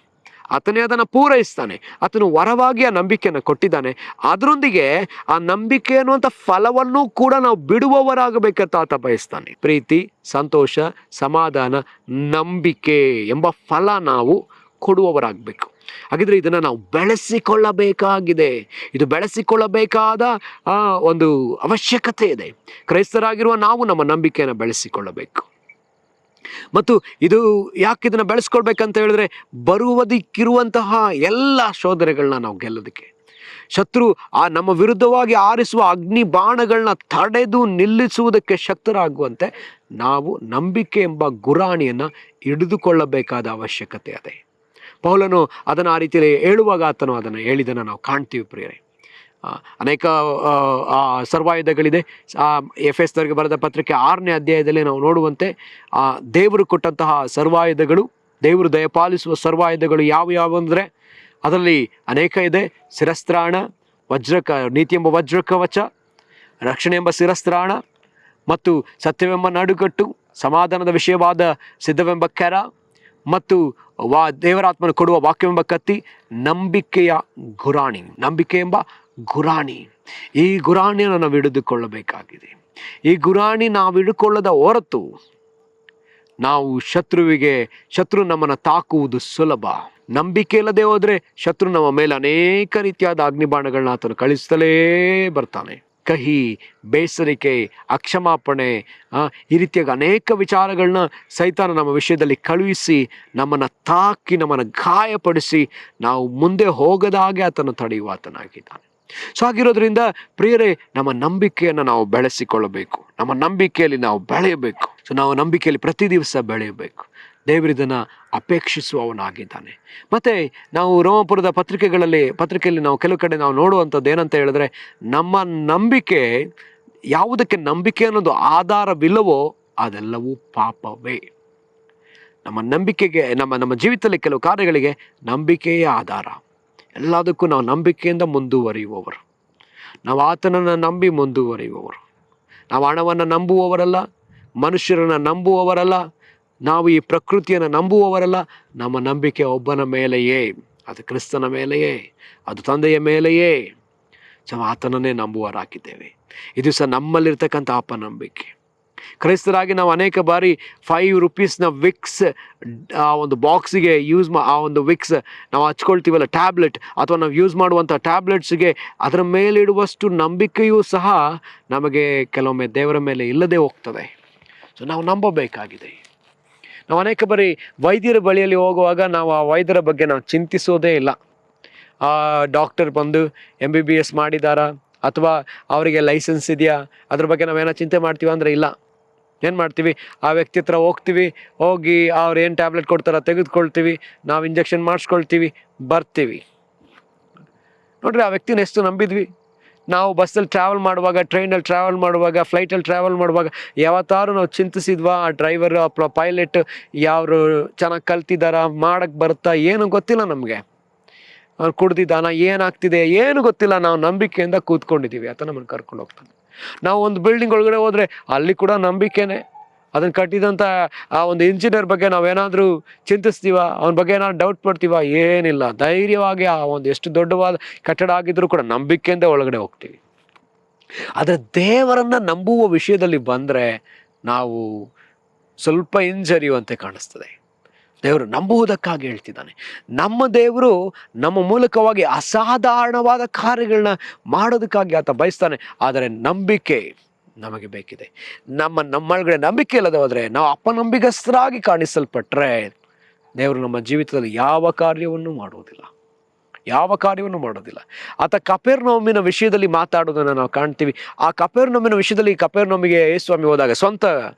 ಅದನ್ನು ಪೂರೈಸ್ತಾನೆ. ಆತನು ವರವಾಗಿ ಆ ನಂಬಿಕೆಯನ್ನು ಕೊಟ್ಟಿದ್ದಾನೆ. ಅದರೊಂದಿಗೆ ಆ ನಂಬಿಕೆ ಅನ್ನುವಂಥ ಫಲವನ್ನು ಕೂಡ ನಾವು ಬಿಡುವವರಾಗಬೇಕಂತ ಆತ ಬಯಸ್ತಾನೆ. ಪ್ರೀತಿ, ಸಂತೋಷ, ಸಮಾಧಾನ, ನಂಬಿಕೆ ಎಂಬ ಫಲ ನಾವು ಕೊಡುವವರಾಗಬೇಕು. ಹಾಗಿದ್ರೆ ಇದನ್ನು ನಾವು ಬೆಳೆಸಿಕೊಳ್ಳಬೇಕಾಗಿದೆ. ಇದು ಬೆಳೆಸಿಕೊಳ್ಳಬೇಕಾದ ಒಂದು ಅವಶ್ಯಕತೆ ಇದೆ. ಕ್ರೈಸ್ತರಾಗಿರುವ ನಾವು ನಮ್ಮ ನಂಬಿಕೆಯನ್ನು ಬೆಳೆಸಿಕೊಳ್ಳಬೇಕು. ಮತ್ತು ಇದು ಯಾಕೆ ಇದನ್ನು ಬೆಳೆಸ್ಕೊಳ್ಬೇಕಂತ ಹೇಳಿದ್ರೆ, ಬರುವುದಕ್ಕಿರುವಂತಹ ಎಲ್ಲ ಶೋಧನೆಗಳನ್ನ ನಾವು ಗೆಲ್ಲೋದಕ್ಕೆ, ಶತ್ರು ನಮ್ಮ ವಿರುದ್ಧವಾಗಿ ಆರಿಸುವ ಅಗ್ನಿ ಬಾಣಗಳನ್ನ ತಡೆದು ನಿಲ್ಲಿಸುವುದಕ್ಕೆ ಶಕ್ತರಾಗುವಂತೆ ನಾವು ನಂಬಿಕೆ ಎಂಬ ಗುರಾಣಿಯನ್ನು ಹಿಡಿದುಕೊಳ್ಳಬೇಕಾದ ಅವಶ್ಯಕತೆ ಇದೆ. ಪೌಲನು ಅದನ್ನು ಆ ರೀತಿಯಲ್ಲಿ ಹೇಳುವಾಗ ಆತನು ಅದನ್ನು ಹೇಳಿದ್ದನ್ನು ನಾವು ಕಾಣ್ತೀವಿ ಪ್ರಿಯರೇ. ಅನೇಕ ಸರ್ವಾಯುಧಗಳಿದೆ. ಎಫೆಸದವರಿಗೆ ಬರೆದ ಪತ್ರಿಕೆ 6ನೇ ಅಧ್ಯಾಯದಲ್ಲಿ ನಾವು ನೋಡುವಂತೆ ದೇವರು ಕೊಟ್ಟಂತಹ ಸರ್ವಾಯುಧಗಳು, ದೇವರು ದಯಪಾಲಿಸುವ ಸರ್ವಾಯುಧಗಳು ಯಾವ ಅಂದರೆ ಅದರಲ್ಲಿ ಅನೇಕ ಇದೆ. ಶಿರಸ್ತ್ರಾಣ, ನೀತಿ ಎಂಬ ವಜ್ರಕವಚ, ರಕ್ಷಣೆ ಎಂಬ ಶಿರಸ್ತ್ರಾಣ, ಮತ್ತು ಸತ್ಯವೆಂಬ ನಡುಗಟ್ಟು, ಸಮಾಧಾನದ ವಿಷಯವಾದ ಸಿದ್ಧವೆಂಬ ಕೆರ, ಮತ್ತು ದೇವರಾತ್ಮನು ಕೊಡುವ ವಾಕ್ಯವೆಂಬ ಕತ್ತಿ, ನಂಬಿಕೆಯ ಗುರಾಣಿ, ನಂಬಿಕೆ ಎಂಬ ಗುರಾಣಿ. ಈ ಗುರಾಣಿಯನ್ನು ನಾವು ಹಿಡಿದುಕೊಳ್ಳಬೇಕಾಗಿದೆ. ಈ ಗುರಾಣಿ ನಾವು ಹಿಡ್ಕೊಳ್ಳದ ಹೊರತು ನಾವು ಶತ್ರು ನಮ್ಮನ್ನು ತಾಕುವುದು ಸುಲಭ. ನಂಬಿಕೆ ಇಲ್ಲದೆ ಹೋದರೆ ಶತ್ರು ನಮ್ಮ ಮೇಲೆ ಅನೇಕ ರೀತಿಯಾದ ಅಗ್ನಿಬಾಣಗಳನ್ನ ಆತನು ಕಳಿಸ್ತಲೇ ಬರ್ತಾನೆ. ಕಹಿ, ಬೇಸರಿಕೆ, ಅಕ್ಷಮಾಪಣೆ, ಈ ರೀತಿಯಾಗಿ ಅನೇಕ ವಿಚಾರಗಳನ್ನ ಸೈತಾನ ನಮ್ಮ ವಿಷಯದಲ್ಲಿ ಕಳುಹಿಸಿ ನಮ್ಮನ್ನು ತಾಕಿ ನಮ್ಮನ್ನು ಗಾಯಪಡಿಸಿ ನಾವು ಮುಂದೆ ಹೋಗದ ಹಾಗೆ ಆತನು ತಡೆಯುವ ಆತನಾಗಿದ್ದಾನೆ. ಸೊ ಆಗಿರೋದ್ರಿಂದ ಪ್ರಿಯರೇ, ನಮ್ಮ ನಂಬಿಕೆಯನ್ನು ನಾವು ಬೆಳೆಸಿಕೊಳ್ಳಬೇಕು. ನಮ್ಮ ನಂಬಿಕೆಯಲ್ಲಿ ನಾವು ಬೆಳೆಯಬೇಕು. ಸೊ ನಾವು ನಂಬಿಕೆಯಲ್ಲಿ ಪ್ರತಿ ದಿವಸ ಬೆಳೆಯಬೇಕು. ದೇವರಿದನ್ನು ಅಪೇಕ್ಷಿಸುವವನಾಗಿದ್ದಾನೆ. ಮತ್ತು ನಾವು ರೋಮಪುರದ ಪತ್ರಿಕೆಯಲ್ಲಿ ನಾವು ಕೆಲವು ಕಡೆ ನಾವು ನೋಡುವಂಥದ್ದು ಏನಂತ ಹೇಳಿದ್ರೆ, ನಮ್ಮ ನಂಬಿಕೆ ಯಾವುದಕ್ಕೆ ನಂಬಿಕೆ ಅನ್ನೋದು ಆಧಾರವಿಲ್ಲವೋ ಅದೆಲ್ಲವೂ ಪಾಪವೇ. ನಮ್ಮ ನಂಬಿಕೆಗೆ ನಮ್ಮ ಜೀವಿತದಲ್ಲಿ ಕೆಲವು ಕಾರ್ಯಗಳಿಗೆ ನಂಬಿಕೆಯೇ ಆಧಾರ. ಎಲ್ಲದಕ್ಕೂ ನಾವು ನಂಬಿಕೆಯಿಂದ ಮುಂದುವರಿಯುವವರು. ನಾವು ಆತನನ್ನು ನಂಬಿ ಮುಂದುವರಿಯುವವರು. ನಾವು ಹಣವನ್ನು ನಂಬುವವರಲ್ಲ, ಮನುಷ್ಯರನ್ನು ನಂಬುವವರಲ್ಲ, ನಾವು ಈ ಪ್ರಕೃತಿಯನ್ನು ನಂಬುವವರಲ್ಲ. ನಮ್ಮ ನಂಬಿಕೆ ಒಬ್ಬನ ಮೇಲೆಯೇ, ಅದು ಕ್ರಿಸ್ತನ ಮೇಲೆಯೇ, ಅದು ತಂದೆಯ ಮೇಲೆಯೇ. ಸೊ ಆತನನ್ನೇ ನಂಬುವರಾಗಿದ್ದೇವೆ. ಇದು ಸಹ ನಮ್ಮಲ್ಲಿರ್ತಕ್ಕಂಥ ಅಪನಂಬಿಕೆ. ಕ್ರೈಸ್ತರಾಗಿ ನಾವು ಅನೇಕ ಬಾರಿ 5 ರೂಪೀಸ್ನ ವಿಕ್ಸ್ ಆ ಒಂದು ಬಾಕ್ಸಿಗೆ ಆ ಒಂದು ವಿಕ್ಸ್ ನಾವು ಹಚ್ಕೊಳ್ತೀವಲ್ಲ, ಟ್ಯಾಬ್ಲೆಟ್, ಅಥವಾ ನಾವು ಯೂಸ್ ಮಾಡುವಂಥ ಟ್ಯಾಬ್ಲೆಟ್ಸ್ಗೆ ಅದರ ಮೇಲಿಡುವಷ್ಟು ನಂಬಿಕೆಯೂ ಸಹ ನಮಗೆ ಕೆಲವೊಮ್ಮೆ ದೇವರ ಮೇಲೆ ಇಲ್ಲದೆ ಹೋಗ್ತದೆ. ಸೊ ನಾವು ನಂಬಬೇಕಾಗಿದೆ. ನಾವು ಅನೇಕ ಬಾರಿ ವೈದ್ಯರ ಬಳಿಯಲ್ಲಿ ಹೋಗುವಾಗ ನಾವು ಆ ವೈದ್ಯರ ಬಗ್ಗೆ ನಾವು ಚಿಂತಿಸೋದೇ ಇಲ್ಲ. ಆ ಡಾಕ್ಟರ್ ಬಂದು MBBS ಮಾಡಿದಾರಾ ಅಥವಾ ಅವರಿಗೆ ಲೈಸೆನ್ಸ್ ಇದೆಯಾ ಅದ್ರ ಬಗ್ಗೆ ನಾವೇನೋ ಚಿಂತೆ ಮಾಡ್ತೀವಿ ಅಂದರೆ ಇಲ್ಲ. ಏನು ಮಾಡ್ತೀವಿ, ಆ ವ್ಯಕ್ತಿ ಹತ್ರ ಹೋಗಿ ಅವ್ರು ಏನು ಟ್ಯಾಬ್ಲೆಟ್ ಕೊಡ್ತಾರೋ ತೆಗೆದುಕೊಳ್ತೀವಿ, ನಾವು ಇಂಜೆಕ್ಷನ್ ಮಾಡಿಸ್ಕೊಳ್ತೀವಿ, ಬರ್ತೀವಿ. ನೋಡ್ರಿ, ಆ ವ್ಯಕ್ತಿನ ಎಷ್ಟು ನಂಬಿದ್ವಿ. ನಾವು ಬಸ್ಸಲ್ಲಿ ಟ್ರಾವೆಲ್ ಮಾಡುವಾಗ, ಟ್ರೈನಲ್ಲಿ ಟ್ರಾವೆಲ್ ಮಾಡುವಾಗ, ಫ್ಲೈಟಲ್ಲಿ ಟ್ರಾವೆಲ್ ಮಾಡುವಾಗ ಯಾವತ್ತಾರು ನಾವು ಚಿಂತಿಸಿದ್ವಾ ಆ ಡ್ರೈವರ್, ಪೈಲಟ್ ಯಾರು ಚೆನ್ನಾಗಿ ಕಲ್ತಿದ್ದಾರಾ, ಮಾಡೋಕ್ಕೆ ಬರುತ್ತಾ, ಏನು ಗೊತ್ತಿಲ್ಲ ನಮಗೆ. ಅವ್ನು ಕುಡ್ದಿದ್ದಾನ, ಏನಾಗ್ತಿದೆ ಏನು ಗೊತ್ತಿಲ್ಲ. ನಾವು ನಂಬಿಕೆಯಿಂದ ಕೂತ್ಕೊಂಡಿದ್ದೀವಿ, ಆತ ನಮ್ಮನ್ನು ಕರ್ಕೊಂಡು ಹೋಗ್ತಾನೆ. ನಾವು ಒಂದು ಬಿಲ್ಡಿಂಗ್ ಒಳಗಡೆ ಹೋದರೆ ಅಲ್ಲಿ ಕೂಡ ನಂಬಿಕೆನೇ. ಅದನ್ನು ಕಟ್ಟಿದಂಥ ಆ ಒಂದು ಇಂಜಿನಿಯರ್ ಬಗ್ಗೆ ನಾವೇನಾದರೂ ಚಿಂತಿಸ್ತೀವ, ಅವನ ಬಗ್ಗೆ ಏನಾದ್ರು ಡೌಟ್ ಪಡ್ತೀವ? ಏನಿಲ್ಲ, ಧೈರ್ಯವಾಗಿ ಆ ಒಂದು ಎಷ್ಟು ದೊಡ್ಡವಾದ ಕಟ್ಟಡ ಆಗಿದ್ರೂ ಕೂಡ ನಂಬಿಕೆಯಿಂದ ಒಳಗಡೆ ಹೋಗ್ತೀವಿ. ಆದರೆ ದೇವರನ್ನು ನಂಬುವ ವಿಷಯದಲ್ಲಿ ಬಂದರೆ ನಾವು ಸ್ವಲ್ಪ ಹಿಂಜರಿಯುವಂತೆ ಕಾಣಿಸ್ತದೆ. ದೇವರು ನಂಬುವುದಕ್ಕಾಗಿ ಹೇಳ್ತಿದ್ದಾನೆ. ನಮ್ಮ ದೇವರು ನಮ್ಮ ಮೂಲಕವಾಗಿ ಅಸಾಧಾರಣವಾದ ಕಾರ್ಯಗಳನ್ನ ಮಾಡೋದಕ್ಕಾಗಿ ಆತ ಬಯಸ್ತಾನೆ. ಆದರೆ ನಂಬಿಕೆ ನಮಗೆ ಬೇಕಿದೆ. ನಮ್ಮೊಳಗಡೆ ನಂಬಿಕೆ ಇಲ್ಲದೆ ಹೋದರೆ, ನಾವು ಅಪನಂಬಿಕಸ್ಥರಾಗಿ ಕಾಣಿಸಲ್ಪಟ್ರೆ ದೇವರು ನಮ್ಮ ಜೀವಿತದಲ್ಲಿ ಯಾವ ಕಾರ್ಯವನ್ನು ಮಾಡುವುದಿಲ್ಲ. ಆತ ಕಪೆರ್ನೌಮಿನ ವಿಷಯದಲ್ಲಿ ಮಾತಾಡೋದನ್ನು ನಾವು ಕಾಣ್ತೀವಿ. ಆ ಕಪೆರ್ನೌಮಿನ ವಿಷಯದಲ್ಲಿ, ಕಪೆರ್ನೌಮಿಗೆ ಯೇಸುಸ್ವಾಮಿ ಹೋದಾಗ, ಸ್ವಂತ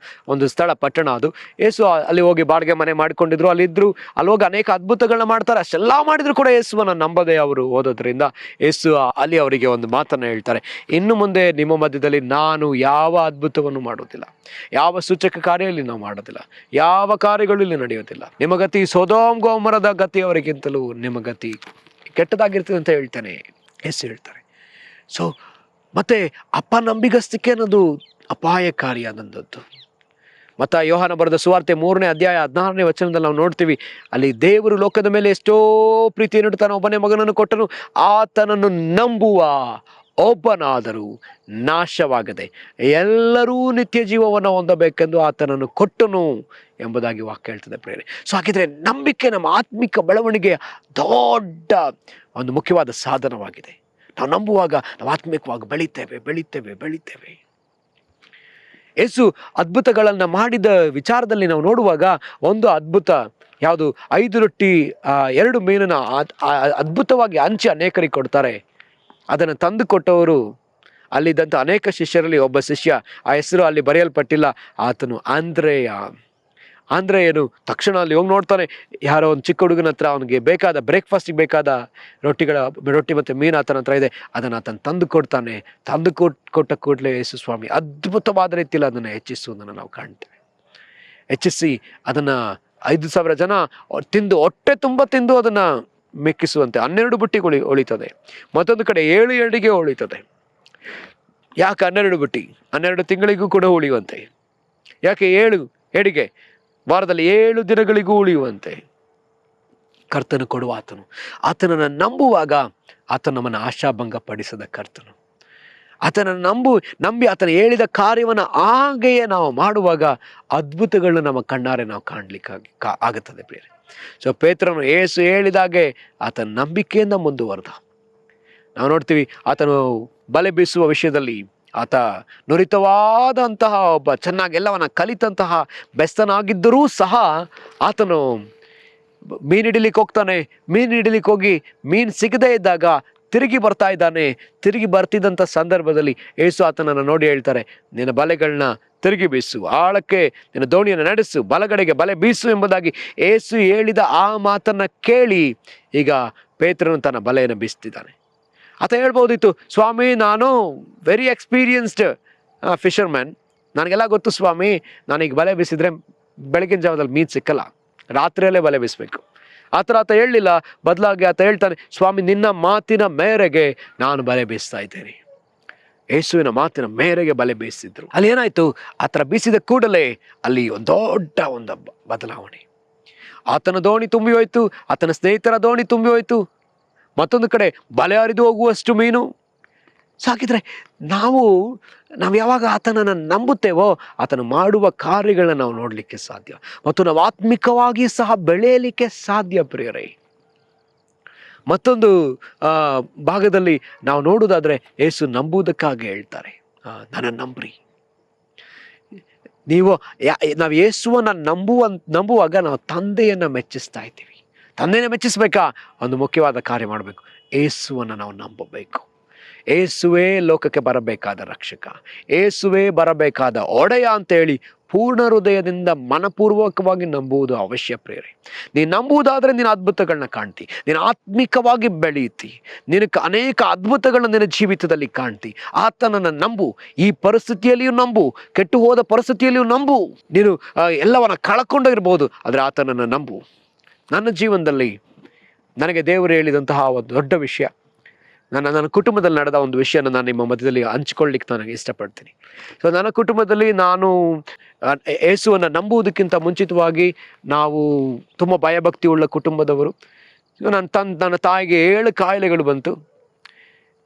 ಒಂದು ಸ್ಥಳ, ಪಟ್ಟಣ ಅದು. ಯೇಸು ಅಲ್ಲಿ ಹೋಗಿ ಬಾಡಿಗೆ ಮನೆ ಮಾಡಿಕೊಂಡಿದ್ರು, ಅಲ್ಲಿ ಹೋಗಿ ಅನೇಕ ಅದ್ಭುತಗಳನ್ನ ಮಾಡ್ತಾರೆ. ಅಷ್ಟೆಲ್ಲ ಮಾಡಿದ್ರು ಕೂಡ ಯೇಸುವನ್ನು ನಂಬದೆ ಅವರು ಹೋದದ್ರಿಂದ ಯೇಸು ಅಲ್ಲಿ ಅವರಿಗೆ ಒಂದು ಮಾತನ್ನು ಹೇಳ್ತಾರೆ, ಇನ್ನು ಮುಂದೆ ನಿಮ್ಮ ಮಧ್ಯದಲ್ಲಿ ನಾನು ಯಾವ ಅದ್ಭುತವನ್ನು ಮಾಡೋದಿಲ್ಲ, ಯಾವ ಸೂಚಕ ಕಾರ್ಯ ಇಲ್ಲಿ ನಾವು ಮಾಡೋದಿಲ್ಲ, ಯಾವ ಕಾರ್ಯಗಳು ಇಲ್ಲಿ ನಡೆಯೋದಿಲ್ಲ. ನಿಮ್ಮ ಗತಿ ಸೊದೋಮ್ ಗೊಮೋರದ ಗತಿಯವರಿಗಿಂತಲೂ ನಿಮ್ಮ ಗತಿ ಕೆಟ್ಟದಾಗಿರ್ತದೆ ಅಂತ ಹೇಳ್ತಾನೆ ಯೇಸು ಹೇಳ್ತಾರೆ. ಸೊ ಮತ್ತೆ ಅಪನಂಬಿಗಸ್ತಿಕೆ ಅನ್ನೋದು ಅಪಾಯಕಾರಿಯಾದಂಥದ್ದು. ಮತ್ತು ಯೋಹಾನ ಬರೆದ ಸುವಾರ್ತೆ 3ನೇ ಅಧ್ಯಾಯ 16ನೇ ವಚನದಲ್ಲಿ ನಾವು ನೋಡ್ತೀವಿ, ಅಲ್ಲಿ ದೇವರು ಲೋಕದ ಮೇಲೆ ಎಷ್ಟೋ ಪ್ರೀತಿಯನ್ನು ಇಟ್ಟು ಒಬ್ಬನೇ ಮಗನನ್ನು ಕೊಟ್ಟನು, ಆತನನ್ನು ನಂಬುವ ಒಬ್ಬನಾದರೂ ನಾಶವಾಗದೆ ಎಲ್ಲರೂ ನಿತ್ಯ ಜೀವವನ್ನು ಹೊಂದಬೇಕೆಂದು ಆತನನ್ನು ಕೊಟ್ಟನು ಎಂಬುದಾಗಿ ವಾಕ್ಯ ಹೇಳ್ತದೆ ಪ್ರೇರೆ. ಸೊ ಹಾಗಿದ್ರೆ ನಂಬಿಕೆ ನಮ್ಮ ಆತ್ಮಿಕ ಬೆಳವಣಿಗೆಯ ದೊಡ್ಡ ಒಂದು ಮುಖ್ಯವಾದ ಸಾಧನವಾಗಿದೆ. ನಾವು ನಂಬುವಾಗ ನಾವು ಆತ್ಮಿಕವಾಗಿ ಬೆಳಿತೇವೆ. ಯೇಸು ಅದ್ಭುತಗಳನ್ನು ಮಾಡಿದ ವಿಚಾರದಲ್ಲಿ ನಾವು ನೋಡುವಾಗ ಒಂದು ಅದ್ಭುತ ಯಾವುದು, 5 ರೊಟ್ಟಿ 2 ಮೀನನ್ನು ಅದ್ಭುತವಾಗಿ ಹಂಚಿ ಅನೇಕರಿಗೆ ಕೊಡ್ತಾರೆ. ಅದನ್ನು ತಂದು ಕೊಟ್ಟವರು ಅಲ್ಲಿದ್ದಂಥ ಅನೇಕ ಶಿಷ್ಯರಲ್ಲಿ ಒಬ್ಬ ಶಿಷ್ಯ, ಆ ಹೆಸರು ಅಲ್ಲಿ ಬರೆಯಲ್ಪಟ್ಟಿಲ್ಲ, ಆತನು ಆಂದ್ರೆಯನು. ತಕ್ಷಣ ಅಲ್ಲಿ ಹೋಗಿ ನೋಡ್ತಾನೆ, ಯಾರೋ ಒಂದು ಚಿಕ್ಕ ಹುಡುಗನ ಹತ್ರ ಅವನಿಗೆ ಬೇಕಾದ ಬ್ರೇಕ್ಫಾಸ್ಟಿಗೆ ಬೇಕಾದ ರೊಟ್ಟಿ ಮತ್ತು ಮೀನು ಆತನ ಹತ್ರ ಇದೆ, ಅದನ್ನು ಆತನು ತಂದು ಕೊಡ್ತಾನೆ. ಕೊಟ್ಟ ಕೂಡಲೇ ಯೇಸು ಸ್ವಾಮಿ ಅದ್ಭುತವಾದ ರೀತಿಯಲ್ಲಿ ಅದನ್ನು ಹೆಚ್ಚಿಸುವುದನ್ನು ನಾವು ಕಾಣ್ತೇವೆ. ಹೆಚ್ಚಿಸಿ ಅದನ್ನು 5,000 ಜನ ತಿಂದು ಹೊಟ್ಟೆ ತುಂಬ ತಿಂದು ಅದನ್ನು ಮೆಕ್ಕಿಸುವಂತೆ 12 ಬುಟ್ಟಿಗಳು ಉಳಿತದೆ. ಮತ್ತೊಂದು ಕಡೆ 7 ಎಡಿಗೆ ಉಳಿತದೆ. ಯಾಕೆ 12 ಬುಟ್ಟಿ? 12 ತಿಂಗಳಿಗೂ ಕೂಡ ಉಳಿಯುವಂತೆ. ಯಾಕೆ 7 ಎಡಿಗೆ? ವಾರದಲ್ಲಿ 7 ದಿನಗಳಿಗೂ ಉಳಿಯುವಂತೆ ಕರ್ತನು ಕೊಡುವ ಆತನನ್ನು ನಂಬುವಾಗ ಆತನ ನಮ್ಮನ್ನು ಆಶಾಭಂಗ ಪಡಿಸದ ಕರ್ತನು. ಆತನನ್ನು ನಂಬಿ ಆತನ ಹೇಳಿದ ಕಾರ್ಯವನ್ನು ಹಾಗೆಯೇ ನಾವು ಮಾಡುವಾಗ ಅದ್ಭುತಗಳನ್ನ ನಮ್ಮ ಕಣ್ಣಾರೆ ನಾವು ಕಾಣಲಿಕ್ಕಾಗಿ ಆಗುತ್ತದೆ ಪ್ರಿಯರೇ. ಸೊ ಪೇತ್ರನು ಯೇಸು ಹೇಳಿದಾಗೆ ಆತನ ನಂಬಿಕೆಯಿಂದ ಮುಂದುವರೆದ. ನಾವು ನೋಡ್ತೀವಿ, ಆತನು ಬಲೆ ಬೀಸುವ ವಿಷಯದಲ್ಲಿ ಆತ ನುರಿತವಾದಂತಹ ಒಬ್ಬ ಚೆನ್ನಾಗಿ ಎಲ್ಲವನ್ನ ಕಲಿತಂತಹ ಬೆಸ್ತನಾಗಿದ್ದರೂ ಸಹ ಆತನು ಮೀನು ಹಿಡಿಲಿಕ್ಕೆ ಹೋಗ್ತಾನೆ. ಮೀನು ಹಿಡಿಲಿಕ್ಕೆ ಹೋಗಿ ಮೀನು ಸಿಗದೇ ಇದ್ದಾಗ ತಿರುಗಿ ಬರ್ತಾ ಇದ್ದಾನೆ. ತಿರುಗಿ ಬರ್ತಿದ್ದಂಥ ಸಂದರ್ಭದಲ್ಲಿ ಯೇಸು ಆತನನ್ನು ನೋಡಿ ಹೇಳ್ತಾರೆ, ನಿನ್ನ ಬಲೆಗಳನ್ನ ತಿರುಗಿ ಬೀಸು, ಆಳಕ್ಕೆ ನಿನ್ನ ದೋಣಿಯನ್ನು ನಡೆಸು, ಬಲಗಡೆಗೆ ಬಲೆ ಬೀಸು ಎಂಬುದಾಗಿ ಯೇಸು ಹೇಳಿದ ಆ ಮಾತನ್ನು ಕೇಳಿ ಈಗ ಪೇತ್ರನು ತನ್ನ ಬಲೆಯನ್ನು ಬೀಸ್ತಿದ್ದಾನೆ. ಆತ ಹೇಳ್ಬೋದಿತ್ತು, ಸ್ವಾಮಿ ನಾನು ವೆರಿ ಎಕ್ಸ್ಪೀರಿಯನ್ಸ್ಡ್ ಫಿಶರ್ಮ್ಯಾನ್, ನನಗೆಲ್ಲ ಗೊತ್ತು ಸ್ವಾಮಿ, ನಾನೀಗ ಬಲೆ ಬೀಸಿದ್ರೆ ಬೆಳಗಿನ ಜಾವದಲ್ಲಿ ಮೀನು ಸಿಕ್ಕಲ್ಲ, ರಾತ್ರಿಯಲ್ಲೇ ಬಲೆ ಬೀಸಬೇಕು. ಆ ಥರ ಆತ ಹೇಳಲಿಲ್ಲ. ಬದಲಾಗಿ ಆತ ಹೇಳ್ತಾನೆ, ಸ್ವಾಮಿ ನಿನ್ನ ಮಾತಿನ ಮೇರೆಗೆ ನಾನು ಬಲೆ ಬೀಸ್ತಾ ಇದ್ದೇನೆ. ಯೇಸುವಿನ ಮಾತಿನ ಮೇರೆಗೆ ಬಲೆ ಬೀಸಿದ್ರು. ಅಲ್ಲಿ ಏನಾಯ್ತು, ಆ ಥರ ಬೀಸಿದ ಕೂಡಲೇ ಅಲ್ಲಿ ದೊಡ್ಡ ಒಂದು ಬದಲಾವಣೆ. ಆತನ ದೋಣಿ ತುಂಬಿ ಹೋಯ್ತು, ಆತನ ಸ್ನೇಹಿತರ ದೋಣಿ ತುಂಬಿ ಹೋಯ್ತು. ಮತ್ತೊಂದು ಕಡೆ ಬಲೆ ಹರಿದು ಹೋಗುವಷ್ಟು ಮೀನು. ಸಾಕಿದ್ರೆ ನಾವು ಯಾವಾಗ ಆತನನ್ನು ನಂಬುತ್ತೇವೋ ಆತನು ಮಾಡುವ ಕಾರ್ಯಗಳನ್ನ ನಾವು ನೋಡಲಿಕ್ಕೆ ಸಾಧ್ಯ, ಮತ್ತು ನಾವು ಆತ್ಮಿಕವಾಗಿ ಸಹ ಬೆಳೆಯಲಿಕ್ಕೆ ಸಾಧ್ಯ ಪ್ರಿಯರೇ. ಮತ್ತೊಂದು ಭಾಗದಲ್ಲಿ ನಾವು ನೋಡುವುದಾದ್ರೆ ಯೇಸು ನಂಬುವುದಕ್ಕಾಗಿ ಹೇಳ್ತಾರೆ, ನನ್ನ ನಂಬ್ರಿ. ನಾವು ಯೇಸುವನ್ನ ನಂಬುವಾಗ ನಾವು ತಂದೆಯನ್ನು ಮೆಚ್ಚಿಸ್ತಾ ಇದ್ದೀವಿ. ತಂದೆಯನ್ನು ಮೆಚ್ಚಿಸ್ಬೇಕಾ? ಒಂದು ಮುಖ್ಯವಾದ ಕಾರ್ಯ ಮಾಡಬೇಕು, ಯೇಸುವನ್ನು ನಾವು ನಂಬಬೇಕು. ಯೇಸುವೇ ಲೋಕಕ್ಕೆ ಬರಬೇಕಾದ ರಕ್ಷಕ, ಯೇಸುವೇ ಬರಬೇಕಾದ ಒಡೆಯ ಅಂತೇಳಿ ಪೂರ್ಣ ಹೃದಯದಿಂದ ಮನಪೂರ್ವಕವಾಗಿ ನಂಬುವುದು ಅವಶ್ಯ ಪ್ರೇರೆ. ನೀನು ನಂಬುವುದಾದ್ರೆ ನೀನು ಅದ್ಭುತಗಳನ್ನ ಕಾಣ್ತಿ, ನೀನು ಆತ್ಮಿಕವಾಗಿ ಬೆಳೆಯುತ್ತಿ, ನಿನಗೆ ಅನೇಕ ಅದ್ಭುತಗಳನ್ನ ನಿನ್ನ ಜೀವಿತದಲ್ಲಿ ಕಾಣ್ತಿ. ಆತನನ್ನು ನಂಬು. ಈ ಪರಿಸ್ಥಿತಿಯಲ್ಲಿಯೂ ನಂಬು, ಕೆಟ್ಟು ಹೋದ ಪರಿಸ್ಥಿತಿಯಲ್ಲಿಯೂ ನಂಬು. ನೀನು ಎಲ್ಲವನ್ನ ಕಳ್ಕೊಂಡಿರ್ಬೋದು, ಆದರೆ ಆತನನ್ನು ನಂಬು. ನನ್ನ ಜೀವನದಲ್ಲಿ ನನಗೆ ದೇವರು ಹೇಳಿದಂತಹ ಒಂದು ದೊಡ್ಡ ವಿಷಯ, ನನ್ನ ಕುಟುಂಬದಲ್ಲಿ ನಡೆದ ಒಂದು ವಿಷಯನ ನಾನು ನಿಮ್ಮ ಮಧ್ಯದಲ್ಲಿ ಹಂಚಿಕೊಳ್ಳಿಕ್ಕೆ ನನಗೆ ಇಷ್ಟಪಡ್ತೀನಿ. ಸೊ ನನ್ನ ಕುಟುಂಬದಲ್ಲಿ ನಾನು ಯೇಸುವನ್ನು ನಂಬುವುದಕ್ಕಿಂತ ಮುಂಚಿತವಾಗಿ ನಾವು ತುಂಬ ಭಯಭಕ್ತಿ ಉಳ್ಳ ಕುಟುಂಬದವರು. ನನ್ನ ತಾಯಿಗೆ 7 ಕಾಯಿಲೆಗಳು ಬಂತು.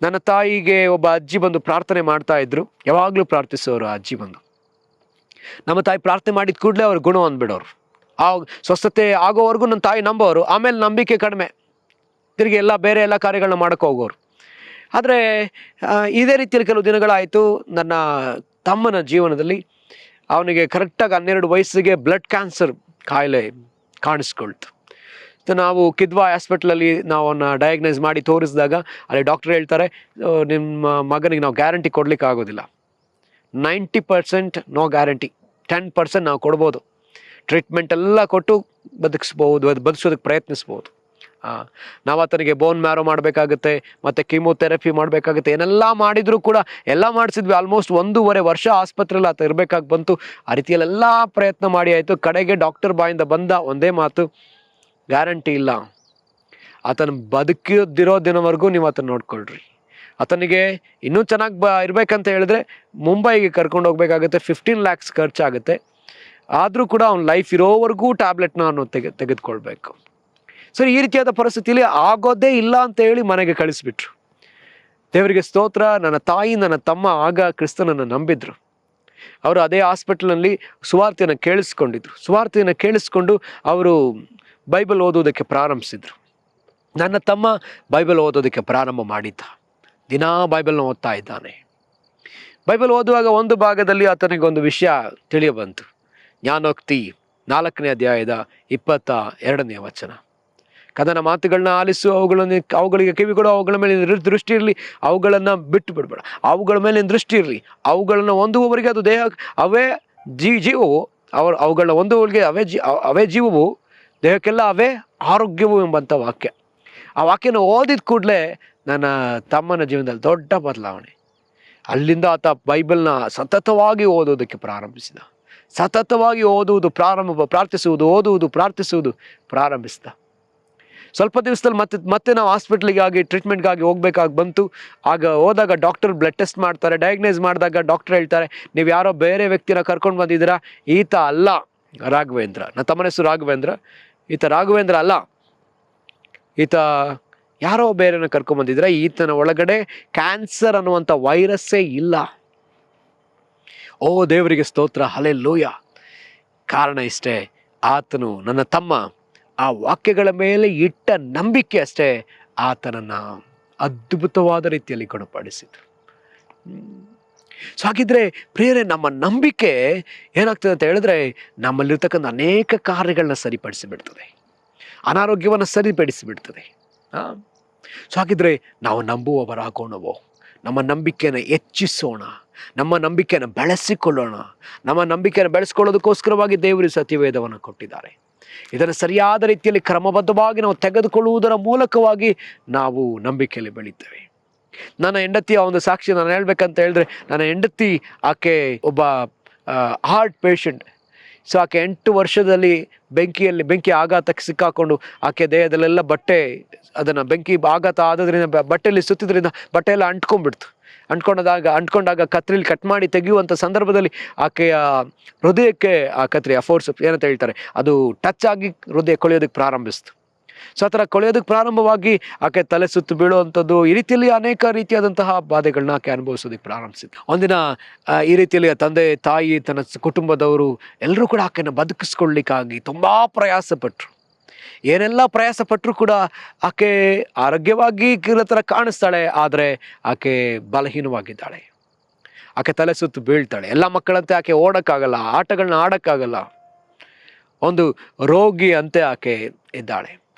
ನನ್ನ ತಾಯಿಗೆ ಒಬ್ಬ ಅಜ್ಜಿ ಬಂದು ಪ್ರಾರ್ಥನೆ ಮಾಡ್ತಾ ಇದ್ರು, ಯಾವಾಗಲೂ ಪ್ರಾರ್ಥಿಸೋರು ಆ ಅಜ್ಜಿ ಬಂದು. ನಮ್ಮ ತಾಯಿ ಪ್ರಾರ್ಥನೆ ಮಾಡಿದ ಕೂಡಲೇ ಅವ್ರು ಗುಣ ಅಂದ್ಬಿಡೋರು. ಆ ಸ್ವಸ್ಥತೆ ಆಗೋವರೆಗೂ ನನ್ನ ತಾಯಿ ನಂಬೋರು, ಆಮೇಲೆ ನಂಬಿಕೆ ಕಡಿಮೆ, ತಿರುಗಿ ಬೇರೆ ಎಲ್ಲ ಕಾರ್ಯಗಳನ್ನ ಮಾಡೋಕ್ಕೆ ಹೋಗೋರು. ಆದರೆ ಇದೇ ರೀತಿಯಲ್ಲಿ ಕೆಲವು ದಿನಗಳಾಯಿತು. ನನ್ನ ತಮ್ಮನ ಜೀವನದಲ್ಲಿ ಅವನಿಗೆ ಕರೆಕ್ಟಾಗಿ 12 ವಯಸ್ಸಿಗೆ ಬ್ಲಡ್ ಕ್ಯಾನ್ಸರ್ ಕಾಯಿಲೆ ಕಾಣಿಸ್ಕೊಳ್ತು. ನಾವು ಕಿದ್ವಾ ಹಾಸ್ಪಿಟ್ಲಲ್ಲಿ ನಾವು ಅವನ್ನ ಡಯಾಗ್ನೈಸ್ ಮಾಡಿ ತೋರಿಸಿದಾಗ ಅಲ್ಲಿ ಡಾಕ್ಟರ್ ಹೇಳ್ತಾರೆ, ನಿಮ್ಮ ಮಗನಿಗೆ ನಾವು ಗ್ಯಾರಂಟಿ ಕೊಡ್ಲಿಕ್ಕೆ ಆಗೋದಿಲ್ಲ. 90% ನೋ ಗ್ಯಾರಂಟಿ, 10% ನಾವು ಕೊಡ್ಬೋದು. ಟ್ರೀಟ್ಮೆಂಟ್ ಎಲ್ಲ ಕೊಟ್ಟು ಬದುಕಿಸೋದಕ್ಕೆ ಪ್ರಯತ್ನಿಸ್ಬೋದು. ನಾವು ಆತನಿಗೆ ಬೋನ್ ಮ್ಯಾರೋ ಮಾಡಬೇಕಾಗುತ್ತೆ, ಮತ್ತು ಕೀಮೋಥೆರಪಿ ಮಾಡಬೇಕಾಗುತ್ತೆ. ಏನೆಲ್ಲ ಮಾಡಿದರೂ ಕೂಡ ಎಲ್ಲ ಮಾಡಿಸಿದ್ವಿ. ಆಲ್ಮೋಸ್ಟ್ 1.5 ವರ್ಷ ಆಸ್ಪತ್ರೆಯಲ್ಲಿ ಆತ ಇರಬೇಕಾಗಿ ಬಂತು. ಆ ರೀತಿಯಲ್ಲೆಲ್ಲ ಪ್ರಯತ್ನ ಮಾಡಿ ಆಯಿತು. ಕಡೆಗೆ ಡಾಕ್ಟರ್ ಬಾಯಿಂದ ಬಂದ ಒಂದೇ ಮಾತು, ಗ್ಯಾರಂಟಿ ಇಲ್ಲ, ಆತನ ಬದುಕಿದಿರೋ ದಿನವರೆಗೂ ನೀವು ಆತನ ನೋಡ್ಕೊಳ್ರಿ, ಆತನಿಗೆ ಇನ್ನೂ ಚೆನ್ನಾಗಿ ಇರಬೇಕಂತ ಹೇಳಿದ್ರೆ ಮುಂಬೈಗೆ ಕರ್ಕೊಂಡು ಹೋಗ್ಬೇಕಾಗುತ್ತೆ, 15 lakhs ಖರ್ಚಾಗುತ್ತೆ. ಆದರೂ ಕೂಡ ಅವ್ನ ಲೈಫ್ ಇರೋವರೆಗೂ ಟ್ಯಾಬ್ಲೆಟ್ನ ಅವನು ತೆಗೆದುಕೊಳ್ಬೇಕು. ಸರಿ, ಈ ರೀತಿಯಾದ ಪರಿಸ್ಥಿತಿಯಲ್ಲಿ ಆಗೋದೇ ಇಲ್ಲ ಅಂತ ಹೇಳಿ ಮನೆಗೆ ಕಳಿಸ್ಬಿಟ್ರು. ದೇವರಿಗೆ ಸ್ತೋತ್ರ, ನನ್ನ ತಾಯಿ ನನ್ನ ತಮ್ಮ ಆಗ ಕ್ರಿಸ್ತನನ್ನು ನಂಬಿದ್ರು. ಅವರು ಅದೇ ಹಾಸ್ಪಿಟಲ್ನಲ್ಲಿ ಸುವಾರ್ತೆಯನ್ನು ಕೇಳಿಸ್ಕೊಂಡಿದ್ರು. ಸುವಾರ್ತೆಯನ್ನು ಕೇಳಿಸ್ಕೊಂಡು ಅವರು ಬೈಬಲ್ ಓದೋದಕ್ಕೆ ಪ್ರಾರಂಭಿಸಿದ್ರು. ನನ್ನ ತಮ್ಮ ಬೈಬಲ್ ಓದೋದಕ್ಕೆ ಪ್ರಾರಂಭ ಮಾಡಿದ್ದ. ದಿನಾ ಬೈಬಲ್ನ ಓದ್ತಾ ಇದ್ದಾನೆ. ಬೈಬಲ್ ಓದುವಾಗ ಒಂದು ಭಾಗದಲ್ಲಿ ಆತನಿಗೊಂದು ವಿಷಯ ತಿಳಿಯಬಂತು. ಜ್ಞಾನೋಕ್ತಿ 4ನೇ ಅಧ್ಯಾಯದ 22ನೇ ವಚನ. ಕದನ ಮಾತುಗಳನ್ನ ಆಲಿಸು, ಅವುಗಳಿಗೆ ಕಿವಿಗಳು, ಅವುಗಳ ಮೇಲೆ ದೃಷ್ಟಿ ಇರಲಿ, ಅವುಗಳನ್ನು ಬಿಟ್ಟು ಬಿಡಬೇಡ. ಅವುಗಳ ಮೇಲೆ ದೃಷ್ಟಿ ಇರಲಿ, ಅವುಗಳನ್ನು ಹೊಂದುವವರಿಗೆ ಅದು ದೇಹ, ಅವೇ ಜೀವವು, ಅವುಗಳನ್ನ ಹೊಂದುವವರಿಗೆ ಅವೇ ಜೀವವು, ದೇಹಕ್ಕೆಲ್ಲ ಅವೇ ಆರೋಗ್ಯವು ಎಂಬಂಥ ವಾಕ್ಯ. ಆ ವಾಕ್ಯನ ಓದಿದ ಕೂಡಲೇ ನನ್ನ ತಮ್ಮನ ಜೀವನದಲ್ಲಿ ದೊಡ್ಡ ಬದಲಾವಣೆ. ಅಲ್ಲಿಂದ ಆತ ಬೈಬಲ್ನ ಸತತವಾಗಿ ಓದೋದಕ್ಕೆ ಪ್ರಾರಂಭಿಸಿದ. ಸತತವಾಗಿ ಓದುವುದು ಪ್ರಾರ್ಥಿಸುವುದು ಪ್ರಾರಂಭಿಸಿದ. ಸ್ವಲ್ಪ ದಿವಸದಲ್ಲಿ ಮತ್ತೆ ನಾವು ಹಾಸ್ಪಿಟ್ಲಿಗಾಗಿ ಟ್ರೀಟ್ಮೆಂಟ್ಗಾಗಿ ಹೋಗ್ಬೇಕಾಗಿ ಬಂತು. ಆಗ ಹೋದಾಗ ಡಾಕ್ಟರ್ ಬ್ಲಡ್ ಟೆಸ್ಟ್ ಮಾಡ್ತಾರೆ. ಡಯಾಗ್ನೈಸ್ ಮಾಡಿದಾಗ ಡಾಕ್ಟರ್ ಹೇಳ್ತಾರೆ, ನೀವು ಯಾರೋ ಬೇರೆ ವ್ಯಕ್ತಿನ ಕರ್ಕೊಂಡು ಬಂದಿದ್ದೀರಾ, ಈತ ಅಲ್ಲ ರಾಘವೇಂದ್ರ. ನನ್ನ ತಮ್ಮನ ಹೆಸರು ರಾಘವೇಂದ್ರ. ಈತ ರಾಘವೇಂದ್ರ ಅಲ್ಲ, ಈತ ಯಾರೋ ಬೇರೆನ ಕರ್ಕೊಂಡ್ಬಂದಿದ್ರೆ, ಈತನ ಒಳಗಡೆ ಕ್ಯಾನ್ಸರ್ ಅನ್ನುವಂಥ ವೈರಸ್ಸೇ ಇಲ್ಲ. ಓ ದೇವರಿಗೆ ಸ್ತೋತ್ರ, ಹಲ್ಲೆಲೂಯಾ. ಕಾರಣ ಇಷ್ಟೇ, ಆತನು ನನ್ನ ತಮ್ಮ ಆ ವಾಕ್ಯಗಳ ಮೇಲೆ ಇಟ್ಟ ನಂಬಿಕೆ ಅಷ್ಟೇ ಆತನನ್ನು ಅದ್ಭುತವಾದ ರೀತಿಯಲ್ಲಿ ಗುಣಪಡಿಸಿತು. ಸೊ ಹಾಗಿದ್ರೆ ಪ್ರಿಯರೇ, ನಮ್ಮ ನಂಬಿಕೆ ಏನಾಗ್ತದೆ ಅಂತ ಹೇಳಿದ್ರೆ ನಮ್ಮಲ್ಲಿರ್ತಕ್ಕಂಥ ಅನೇಕ ಕಾರ್ಯಗಳನ್ನ ಸರಿಪಡಿಸಿಬಿಡ್ತದೆ, ಅನಾರೋಗ್ಯವನ್ನು ಸರಿಪಡಿಸಿಬಿಡ್ತದೆ. ಸೊ ಹಾಗಿದ್ರೆ ನಾವು ನಂಬುವವರಾಗೋಣವೋ, ನಮ್ಮ ನಂಬಿಕೆಯನ್ನು ಹೆಚ್ಚಿಸೋಣ, ನಮ್ಮ ನಂಬಿಕೆಯನ್ನು ಬೆಳೆಸಿಕೊಳ್ಳೋಣ. ನಮ್ಮ ನಂಬಿಕೆಯನ್ನು ಬೆಳೆಸ್ಕೊಳ್ಳೋದಕ್ಕೋಸ್ಕರವಾಗಿ ದೇವರು ಸತ್ಯವೇದವನ್ನು ಕೊಟ್ಟಿದ್ದಾರೆ. ಇದನ್ನು ಸರಿಯಾದ ರೀತಿಯಲ್ಲಿ ಕ್ರಮಬದ್ಧವಾಗಿ ನಾವು ತೆಗೆದುಕೊಳ್ಳುವುದರ ಮೂಲಕವಾಗಿ ನಾವು ನಂಬಿಕೆಯಲ್ಲಿ ಬೆಳೀತೇವೆ. ನನ್ನ ಹೆಂಡತಿಯ ಒಂದು ಸಾಕ್ಷಿ ನಾನು ಹೇಳ್ಬೇಕಂತ ಹೇಳಿದ್ರೆ, ನನ್ನ ಹೆಂಡತಿ ಆಕೆ ಒಬ್ಬ ಹಾರ್ಟ್ ಪೇಷಂಟ್. ಸೊ ಆಕೆ 8 ವರ್ಷದಲ್ಲಿ ಬೆಂಕಿ ಆಘಾತಕ್ಕೆ ಸಿಕ್ಕಾಕೊಂಡು ಆಕೆ ದೇಹದಲ್ಲೆಲ್ಲ ಅದನ್ನು ಬೆಂಕಿ ಆಘಾತ ಆದದ್ರಿಂದ ಬಟ್ಟೆಯಲ್ಲಿ ಸುತ್ತಿದ್ರಿಂದ ಬಟ್ಟೆ ಎಲ್ಲ ಅಂಟ್ಕೊಂಡಾಗ ಕತ್ರಿಲಿ ಕಟ್ ಮಾಡಿ ತೆಗೆಯುವಂಥ ಸಂದರ್ಭದಲ್ಲಿ ಆಕೆಯ ಹೃದಯಕ್ಕೆ ಆ ಕತ್ರಿ ಫೋರ್ಸ್ ಏನಂತ ಹೇಳ್ತಾರೆ, ಅದು ಟಚ್ ಆಗಿ ಹೃದಯ ಕೊಳೆಯೋದಕ್ಕೆ ಪ್ರಾರಂಭಿಸ್ತು. ಸೊ ಆ ಥರ ಕೊಳೆಯೋದಕ್ಕೆ ಪ್ರಾರಂಭವಾಗಿ ಆಕೆ ತಲೆ ಸುತ್ತು ಬೀಳುವಂಥದ್ದು, ಈ ರೀತಿಯಲ್ಲಿ ಅನೇಕ ರೀತಿಯಾದಂತಹ ಬಾಧೆಗಳನ್ನ ಆಕೆ ಅನುಭವಿಸೋದಕ್ಕೆ ಪ್ರಾರಂಭಿಸಿದ್ರು. ಒಂದಿನ ಈ ರೀತಿಯಲ್ಲಿ ತಂದೆ ತಾಯಿ ತನ್ನ ಕುಟುಂಬದವರು ಎಲ್ಲರೂ ಕೂಡ ಆಕೆನ ಬದುಕಿಸ್ಕೊಳ್ಳಿಕ್ಕಾಗಿ ತುಂಬ ಪ್ರಯಾಸಪಟ್ಟರು. ಏನೆಲ್ಲ ಪ್ರಯಾಸ ಪಟ್ಟರು ಕೂಡ ಆಕೆ ಆರೋಗ್ಯವಾಗಿ ಥರ ಕಾಣಿಸ್ತಾಳೆ, ಆದರೆ ಆಕೆ ಬಲಹೀನವಾಗಿದ್ದಾಳೆ. ಆಕೆ ತಲೆ ಸುತ್ತು ಬೀಳ್ತಾಳೆ. ಎಲ್ಲ ಮಕ್ಕಳಂತೆ ಆಕೆ ಓಡೋಕ್ಕಾಗಲ್ಲ, ಆಟಗಳನ್ನ ಆಡೋಕ್ಕಾಗಲ್ಲ, ಒಂದು ರೋಗಿ ಅಂತೆ ಆಕೆ ಇದ್ದಾಳೆ.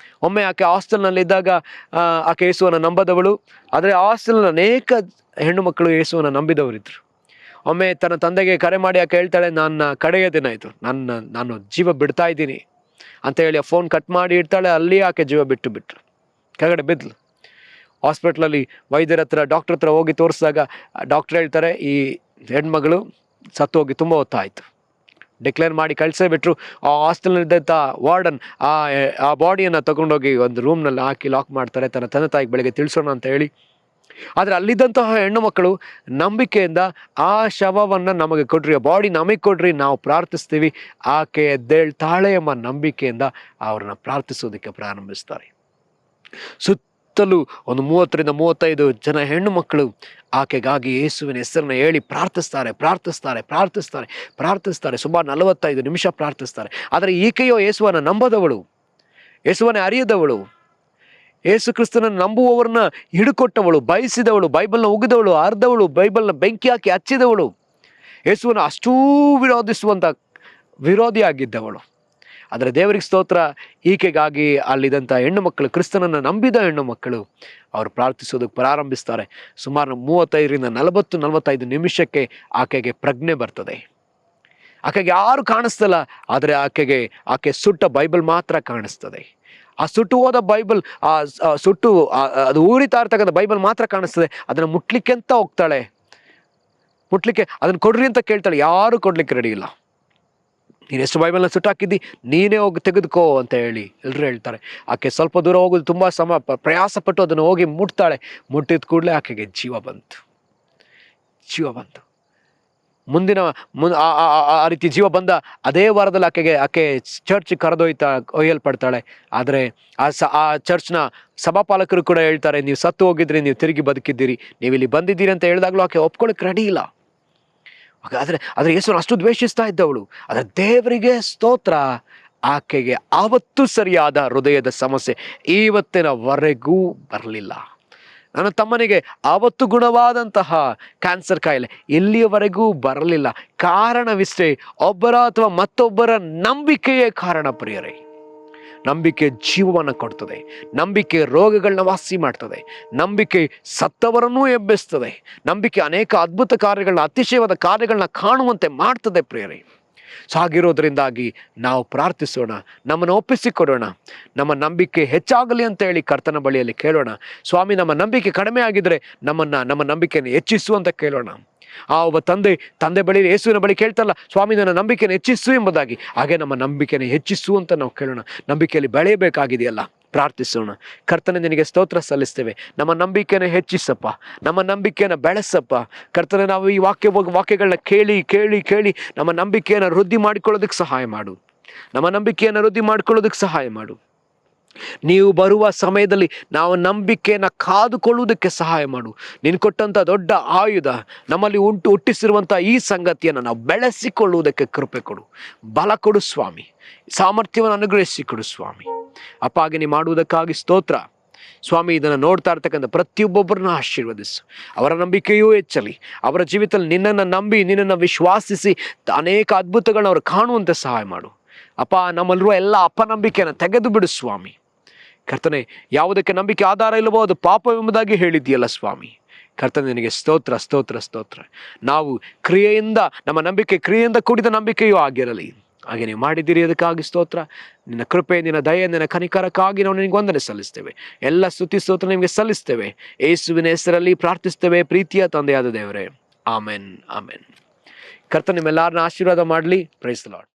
ಒಮ್ಮೆ ಆಕೆ ಹಾಸ್ಟೆಲ್ನಲ್ಲಿದ್ದಾಗ ಆಕೆ ಯೇಸುವನ್ನು ನಂಬದವಳು, ಆದರೆ ಹಾಸ್ಟೆಲ್ನ ಅನೇಕ ಹೆಣ್ಣು ಮಕ್ಕಳು ಯೇಸುವನ್ನು ನಂಬಿದವರಿದ್ದರು. ಒಮ್ಮೆ ತನ್ನ ತಂದೆಗೆ ಕರೆ ಮಾಡಿ ಆಕೆ ಹೇಳ್ತಾಳೆ, ನನ್ನ ಕಡೆಯ ದಿನ ಆಯಿತು, ನಾನು ಜೀವ ಬಿಡ್ತಾ ಇದ್ದೀನಿ ಅಂತ ಹೇಳಿ ಆ ಫೋನ್ ಕಟ್ ಮಾಡಿ ಇಡ್ತಾಳೆ. ಅಲ್ಲಿ ಆಕೆ ಜೀವ ಬಿಟ್ಟರು, ಕೆಳಗಡೆ ಬಿದ್ಲು. ಹಾಸ್ಪಿಟ್ಲಲ್ಲಿ ವೈದ್ಯರ ಹತ್ರ ಡಾಕ್ಟರ್ ಹತ್ರ ಹೋಗಿ ತೋರಿಸಿದಾಗ ಡಾಕ್ಟರ್ ಹೇಳ್ತಾರೆ, ಈ ಹೆಣ್ಮಗಳು ಸತ್ತು ಹೋಗಿ ತುಂಬ ಹೊತ್ತಾಯಿತು. ಡಿಕ್ಲೇರ್ ಮಾಡಿ ಕಳಿಸೇ ಬಿಟ್ಟರು. ಆ ಹಾಸ್ಟೆಲ್ನಲ್ಲಿದ್ದಂಥ ವಾರ್ಡನ್ ಆ ಬಾಡಿಯನ್ನು ತಗೊಂಡೋಗಿ ಒಂದು ರೂಮ್ನಲ್ಲಿ ಹಾಕಿ ಲಾಕ್ ಮಾಡ್ತಾರೆ, ತನ್ನ ತಂದೆ ತಾಯಿಗೆ ಬೆಳಗ್ಗೆ ತಿಳಿಸೋಣ ಅಂತ ಹೇಳಿ. ಆದರೆ ಅಲ್ಲಿದ್ದಂತಹ ಹೆಣ್ಣು ಮಕ್ಕಳು ನಂಬಿಕೆಯಿಂದ ಆ ಶವವನ್ನು ನಮಗೆ ಕೊಡ್ರಿ, ಆ ಬಾಡಿ ನಮಗೆ ಕೊಡ್ರಿ, ನಾವು ಪ್ರಾರ್ಥಿಸ್ತೀವಿ, ಆಕೆ ಎದ್ದೇಳ್ತಾಳೆ ಎಂಬ ನಂಬಿಕೆಯಿಂದ ಅವ್ರನ್ನ ಪ್ರಾರ್ಥಿಸೋದಕ್ಕೆ ಪ್ರಾರಂಭಿಸ್ತಾರೆ. ಸುತ್ತಲೂ ಒಂದು 30ರಿಂದ 35 ಜನ ಹೆಣ್ಣು ಮಕ್ಕಳು ಆಕೆಗಾಗಿ ಯೇಸುವಿನ ಹೆಸರನ್ನ ಹೇಳಿ ಪ್ರಾರ್ಥಿಸ್ತಾರೆ. ಸುಮಾರು 45 ನಿಮಿಷ ಪ್ರಾರ್ಥಿಸ್ತಾರೆ. ಆದರೆ ಈಕೆಯೋ ಯೇಸುವನ್ನು ನಂಬದವಳು, ಯೇಸುವನ್ನೇ ಅರಿಯದವಳು, ಯೇಸು ಕ್ರಿಸ್ತನನ್ನು ನಂಬುವವರನ್ನ ಹಿಡುಕೊಟ್ಟವಳು, ಬಯಸಿದವಳು, ಬೈಬಲ್ನ ಉಗಿದವಳು, ಅರ್ಧವಳು, ಬೈಬಲ್ನ ಬೆಂಕಿ ಹಾಕಿ ಹಚ್ಚಿದವಳು, ಯೇಸುವನ್ನು ಅಷ್ಟೂ ವಿರೋಧಿಯಾಗಿದ್ದವಳು. ಆದರೆ ದೇವರಿಗೆ ಸ್ತೋತ್ರ, ಈಕೆಗಾಗಿ ಅಲ್ಲಿದ್ದಂಥ ಹೆಣ್ಣು ಮಕ್ಕಳು, ಕ್ರಿಸ್ತನನ್ನು ನಂಬಿದ ಹೆಣ್ಣು ಮಕ್ಕಳು ಅವರು ಪ್ರಾರ್ಥಿಸೋದಕ್ಕೆ ಪ್ರಾರಂಭಿಸ್ತಾರೆ. ಸುಮಾರು 35ರಿಂದ 45 ನಿಮಿಷಕ್ಕೆ ಆಕೆಗೆ ಪ್ರಜ್ಞೆ ಬರ್ತದೆ. ಆಕೆಗೆ ಯಾರು ಕಾಣಿಸ್ತಲ್ಲ, ಆದರೆ ಆಕೆ ಸುಟ್ಟ ಬೈಬಲ್ ಮಾತ್ರ ಕಾಣಿಸ್ತದೆ. ಆ ಸುಟ್ಟು ಹೋದ ಬೈಬಲ್, ಅದು ಊರಿತಾ ಇರ್ತಕ್ಕಂಥ ಬೈಬಲ್ ಮಾತ್ರ ಕಾಣಿಸ್ತದೆ. ಅದನ್ನು ಮುಟ್ಲಿಕ್ಕೆ ಅಂತ ಹೋಗ್ತಾಳೆ, ಅದನ್ನು ಕೊಡ್ರಿ ಅಂತ ಕೇಳ್ತಾಳೆ, ಯಾರು ಕೊಡ್ಲಿಕ್ಕೆ ರೆಡಿ ಇಲ್ಲ. ನೀನು ಎಷ್ಟು ಬೈಬಲ್ನ ಸುಟ್ಟಾಕಿದ್ದಿ, ನೀನೇ ಹೋಗಿ ತೆಗೆದುಕೋ ಅಂತ ಹೇಳಿ ಎಲ್ಲರೂ ಹೇಳ್ತಾರೆ. ಆಕೆ ಸ್ವಲ್ಪ ದೂರ ಹೋಗೋದು ತುಂಬ ಪ್ರಯಾಸಪಟ್ಟು ಅದನ್ನು ಹೋಗಿ ಮುಟ್ತಾಳೆ. ಮುಟ್ಟಿದ ಕೂಡಲೇ ಆಕೆಗೆ ಜೀವ ಬಂತು. ಮುಂದಿನ ಆ ರೀತಿ ಜೀವ ಬಂದ ಅದೇ ವಾರದಲ್ಲಿ ಆಕೆ ಚರ್ಚ್ ಒಯ್ಯಲ್ಪಡ್ತಾಳೆ. ಆದರೆ ಆ ಚರ್ಚ್ನ ಸಭಾಪಾಲಕರು ಕೂಡ ಹೇಳ್ತಾರೆ, ನೀವು ಸತ್ತು ಹೋಗಿದ್ರಿ, ನೀವು ತಿರುಗಿ ಬದುಕಿದ್ದೀರಿ, ನೀವು ಇಲ್ಲಿ ಬಂದಿದ್ದೀರಿ ಅಂತ ಹೇಳಿದಾಗಲೂ ಆಕೆ ಒಪ್ಕೊಳ್ಳೋಕೆ ರೆಡಿ ಇಲ್ಲ. ಆದರೆ ಯೇಸುವನ್ನು ಅಷ್ಟು ದ್ವೇಷಿಸ್ತಾ ಇದ್ದವಳು. ಆದರೆ ದೇವರಿಗೆ ಸ್ತೋತ್ರ, ಆಕೆಗೆ ಆವತ್ತು ಸರಿಯಾದ ಹೃದಯದ ಸಮಸ್ಯೆ ಇವತ್ತಿನವರೆಗೂ ಬರಲಿಲ್ಲ. ನನ್ನ ತಮ್ಮನಿಗೆ ಆವತ್ತು ಗುಣವಾದಂತಹ ಕ್ಯಾನ್ಸರ್ ಕಾಯಿಲೆ ಇಲ್ಲಿಯವರೆಗೂ ಬರಲಿಲ್ಲ. ಕಾರಣವಿಷ್ಟೇ, ಒಬ್ಬರ ಅಥವಾ ಮತ್ತೊಬ್ಬರ ನಂಬಿಕೆಯೇ ಕಾರಣ ಪ್ರಿಯರೇ. ನಂಬಿಕೆ ಜೀವವನ್ನು ಕೊಡ್ತದೆ, ನಂಬಿಕೆ ರೋಗಗಳನ್ನ ವಾಸಿ ಮಾಡ್ತದೆ, ನಂಬಿಕೆ ಸತ್ತವರನ್ನೂ ಎಬ್ಬಿಸ್ತದೆ, ನಂಬಿಕೆ ಅನೇಕ ಅದ್ಭುತ ಕಾರ್ಯಗಳನ್ನ, ಅತಿಶಯವಾದ ಕಾರ್ಯಗಳನ್ನ ಕಾಣುವಂತೆ ಮಾಡ್ತದೆ ಪ್ರಿಯರೇ. ಸೊ ಹಾಗಿರೋದ್ರಿಂದಾಗಿ ನಾವು ಪ್ರಾರ್ಥಿಸೋಣ, ನಮ್ಮನ್ನು ಒಪ್ಪಿಸಿಕೊಡೋಣ, ನಮ್ಮ ನಂಬಿಕೆ ಹೆಚ್ಚಾಗಲಿ ಅಂತ ಹೇಳಿ ಕರ್ತನ ಬಳಿಯಲ್ಲಿ ಕೇಳೋಣ. ಸ್ವಾಮಿ, ನಮ್ಮ ನಂಬಿಕೆ ಕಡಿಮೆ ಆಗಿದ್ರೆ ನಮ್ಮ ನಂಬಿಕೆಯನ್ನು ಹೆಚ್ಚಿಸು ಅಂತ ಕೇಳೋಣ. ಒಬ್ಬ ತಂದೆ ಬಳಿ, ಯೇಸುವಿನ ಬಳಿ ಕೇಳ್ತಲ್ಲ, ಸ್ವಾಮಿ ನನ್ನ ನಂಬಿಕೆಯನ್ನು ಹೆಚ್ಚಿಸು ಎಂಬುದಾಗಿ. ಹಾಗೆ ನಮ್ಮ ನಂಬಿಕೆಯನ್ನು ಹೆಚ್ಚಿಸು ಅಂತ ನಾವು ಕೇಳೋಣ. ನಂಬಿಕೆಯಲ್ಲಿ ಬೆಳೆಯಬೇಕಾಗಿದೆಯಲ್ಲ, ಪ್ರಾರ್ಥಿಸೋಣ. ಕರ್ತನೆ, ನಿನಗೆ ಸ್ತೋತ್ರ ಸಲ್ಲಿಸ್ತೇವೆ. ನಮ್ಮ ನಂಬಿಕೆಯನ್ನು ಹೆಚ್ಚಿಸಪ್ಪ, ನಮ್ಮ ನಂಬಿಕೆಯನ್ನು ಬೆಳೆಸಪ್ಪ. ಕರ್ತನೆ, ನಾವು ಈ ವಾಕ್ಯಗಳನ್ನ ಕೇಳಿ ಕೇಳಿ ಕೇಳಿ ನಮ್ಮ ನಂಬಿಕೆಯನ್ನು ವೃದ್ಧಿ ಮಾಡಿಕೊಳ್ಳೋದಕ್ಕೆ ಸಹಾಯ ಮಾಡು. ನಮ್ಮ ನಂಬಿಕೆಯನ್ನು ವೃದ್ಧಿ ಮಾಡಿಕೊಳ್ಳೋದಕ್ಕೆ ಸಹಾಯ ಮಾಡು. ನೀವು ಬರುವ ಸಮಯದಲ್ಲಿ ನಾವು ನಂಬಿಕೆಯನ್ನು ಕಾದುಕೊಳ್ಳುವುದಕ್ಕೆ ಸಹಾಯ ಮಾಡು. ನೀನು ಕೊಟ್ಟಂಥ ದೊಡ್ಡ ಆಯುಧ ನಮ್ಮಲ್ಲಿ ಹುಟ್ಟಿಸಿರುವಂಥ ಈ ಸಂಗತಿಯನ್ನು ನಾವು ಬೆಳೆಸಿಕೊಳ್ಳುವುದಕ್ಕೆ ಕೃಪೆ ಕೊಡು, ಬಲ ಕೊಡು ಸ್ವಾಮಿ, ಸಾಮರ್ಥ್ಯವನ್ನು ಅನುಗ್ರಹಿಸಿಕೊಡು ಸ್ವಾಮಿ. ಅಪ್ಪಾಗಿ ನೀ ಮಾಡುವುದಕ್ಕಾಗಿ ಸ್ತೋತ್ರ ಸ್ವಾಮಿ. ಇದನ್ನು ನೋಡ್ತಾ ಇರ್ತಕ್ಕಂಥ ಪ್ರತಿಯೊಬ್ಬೊಬ್ಬರನ್ನ ಆಶೀರ್ವದಿಸು. ಅವರ ನಂಬಿಕೆಯೂ ಹೆಚ್ಚಲಿ. ಅವರ ಜೀವಿತದಲ್ಲಿ ನಿನ್ನನ್ನು ನಂಬಿ, ನಿನ್ನನ್ನು ವಿಶ್ವಾಸಿಸಿ ಅನೇಕ ಅದ್ಭುತಗಳನ್ನ ಅವರು ಕಾಣುವಂತೆ ಸಹಾಯ ಮಾಡು ಅಪ್ಪ. ನಮ್ಮಲ್ಲಿರುವ ಎಲ್ಲ ಅಪನಂಬಿಕೆಯನ್ನು ತೆಗೆದು ಬಿಡು ಸ್ವಾಮಿ. ಕರ್ತನೆ, ಯಾವುದಕ್ಕೆ ನಂಬಿಕೆ ಆಧಾರ ಇಲ್ಲವೋ ಅದು ಪಾಪವೆಂಬುದಾಗಿ ಹೇಳಿದ್ದೀಯಲ್ಲ ಸ್ವಾಮಿ. ಕರ್ತನೆ, ನಿನಗೆ ಸ್ತೋತ್ರ ಸ್ತೋತ್ರ ಸ್ತೋತ್ರ. ನಾವು ಕ್ರಿಯೆಯಿಂದ, ನಮ್ಮ ನಂಬಿಕೆ ಕ್ರಿಯೆಯಿಂದ ಕೂಡಿದ ನಂಬಿಕೆಯೂ ಆಗಿರಲಿ. ಹಾಗೆ ನೀವು ಮಾಡಿದ್ದೀರಿ, ಅದಕ್ಕಾಗಿ ಸ್ತೋತ್ರ. ನಿನ್ನ ಕೃಪೆ, ನಿನ್ನ ದಯೆ, ನಿನ್ನ ಕನಿಕರಕ್ಕಾಗಿ ನಾವು ನಿನಗೆ ವಂದನೆ ಸಲ್ಲಿಸ್ತೇವೆ. ಎಲ್ಲ ಸ್ತುತಿ ಸ್ತೋತ್ರ ನಿಮಗೆ ಸಲ್ಲಿಸ್ತೇವೆ. ಯೇಸುವಿನ ಹೆಸರಲ್ಲಿ ಪ್ರಾರ್ಥಿಸ್ತೇವೆ, ಪ್ರೀತಿಯ ತಂದೆಯಾದ ದೇವರೇ, ಆಮೆನ್ ಆಮೆನ್. ಕರ್ತನೆ ನಿಮ್ಮೆಲ್ಲರನ್ನ ಆಶೀರ್ವಾದ ಮಾಡಲಿ. Praise the lord.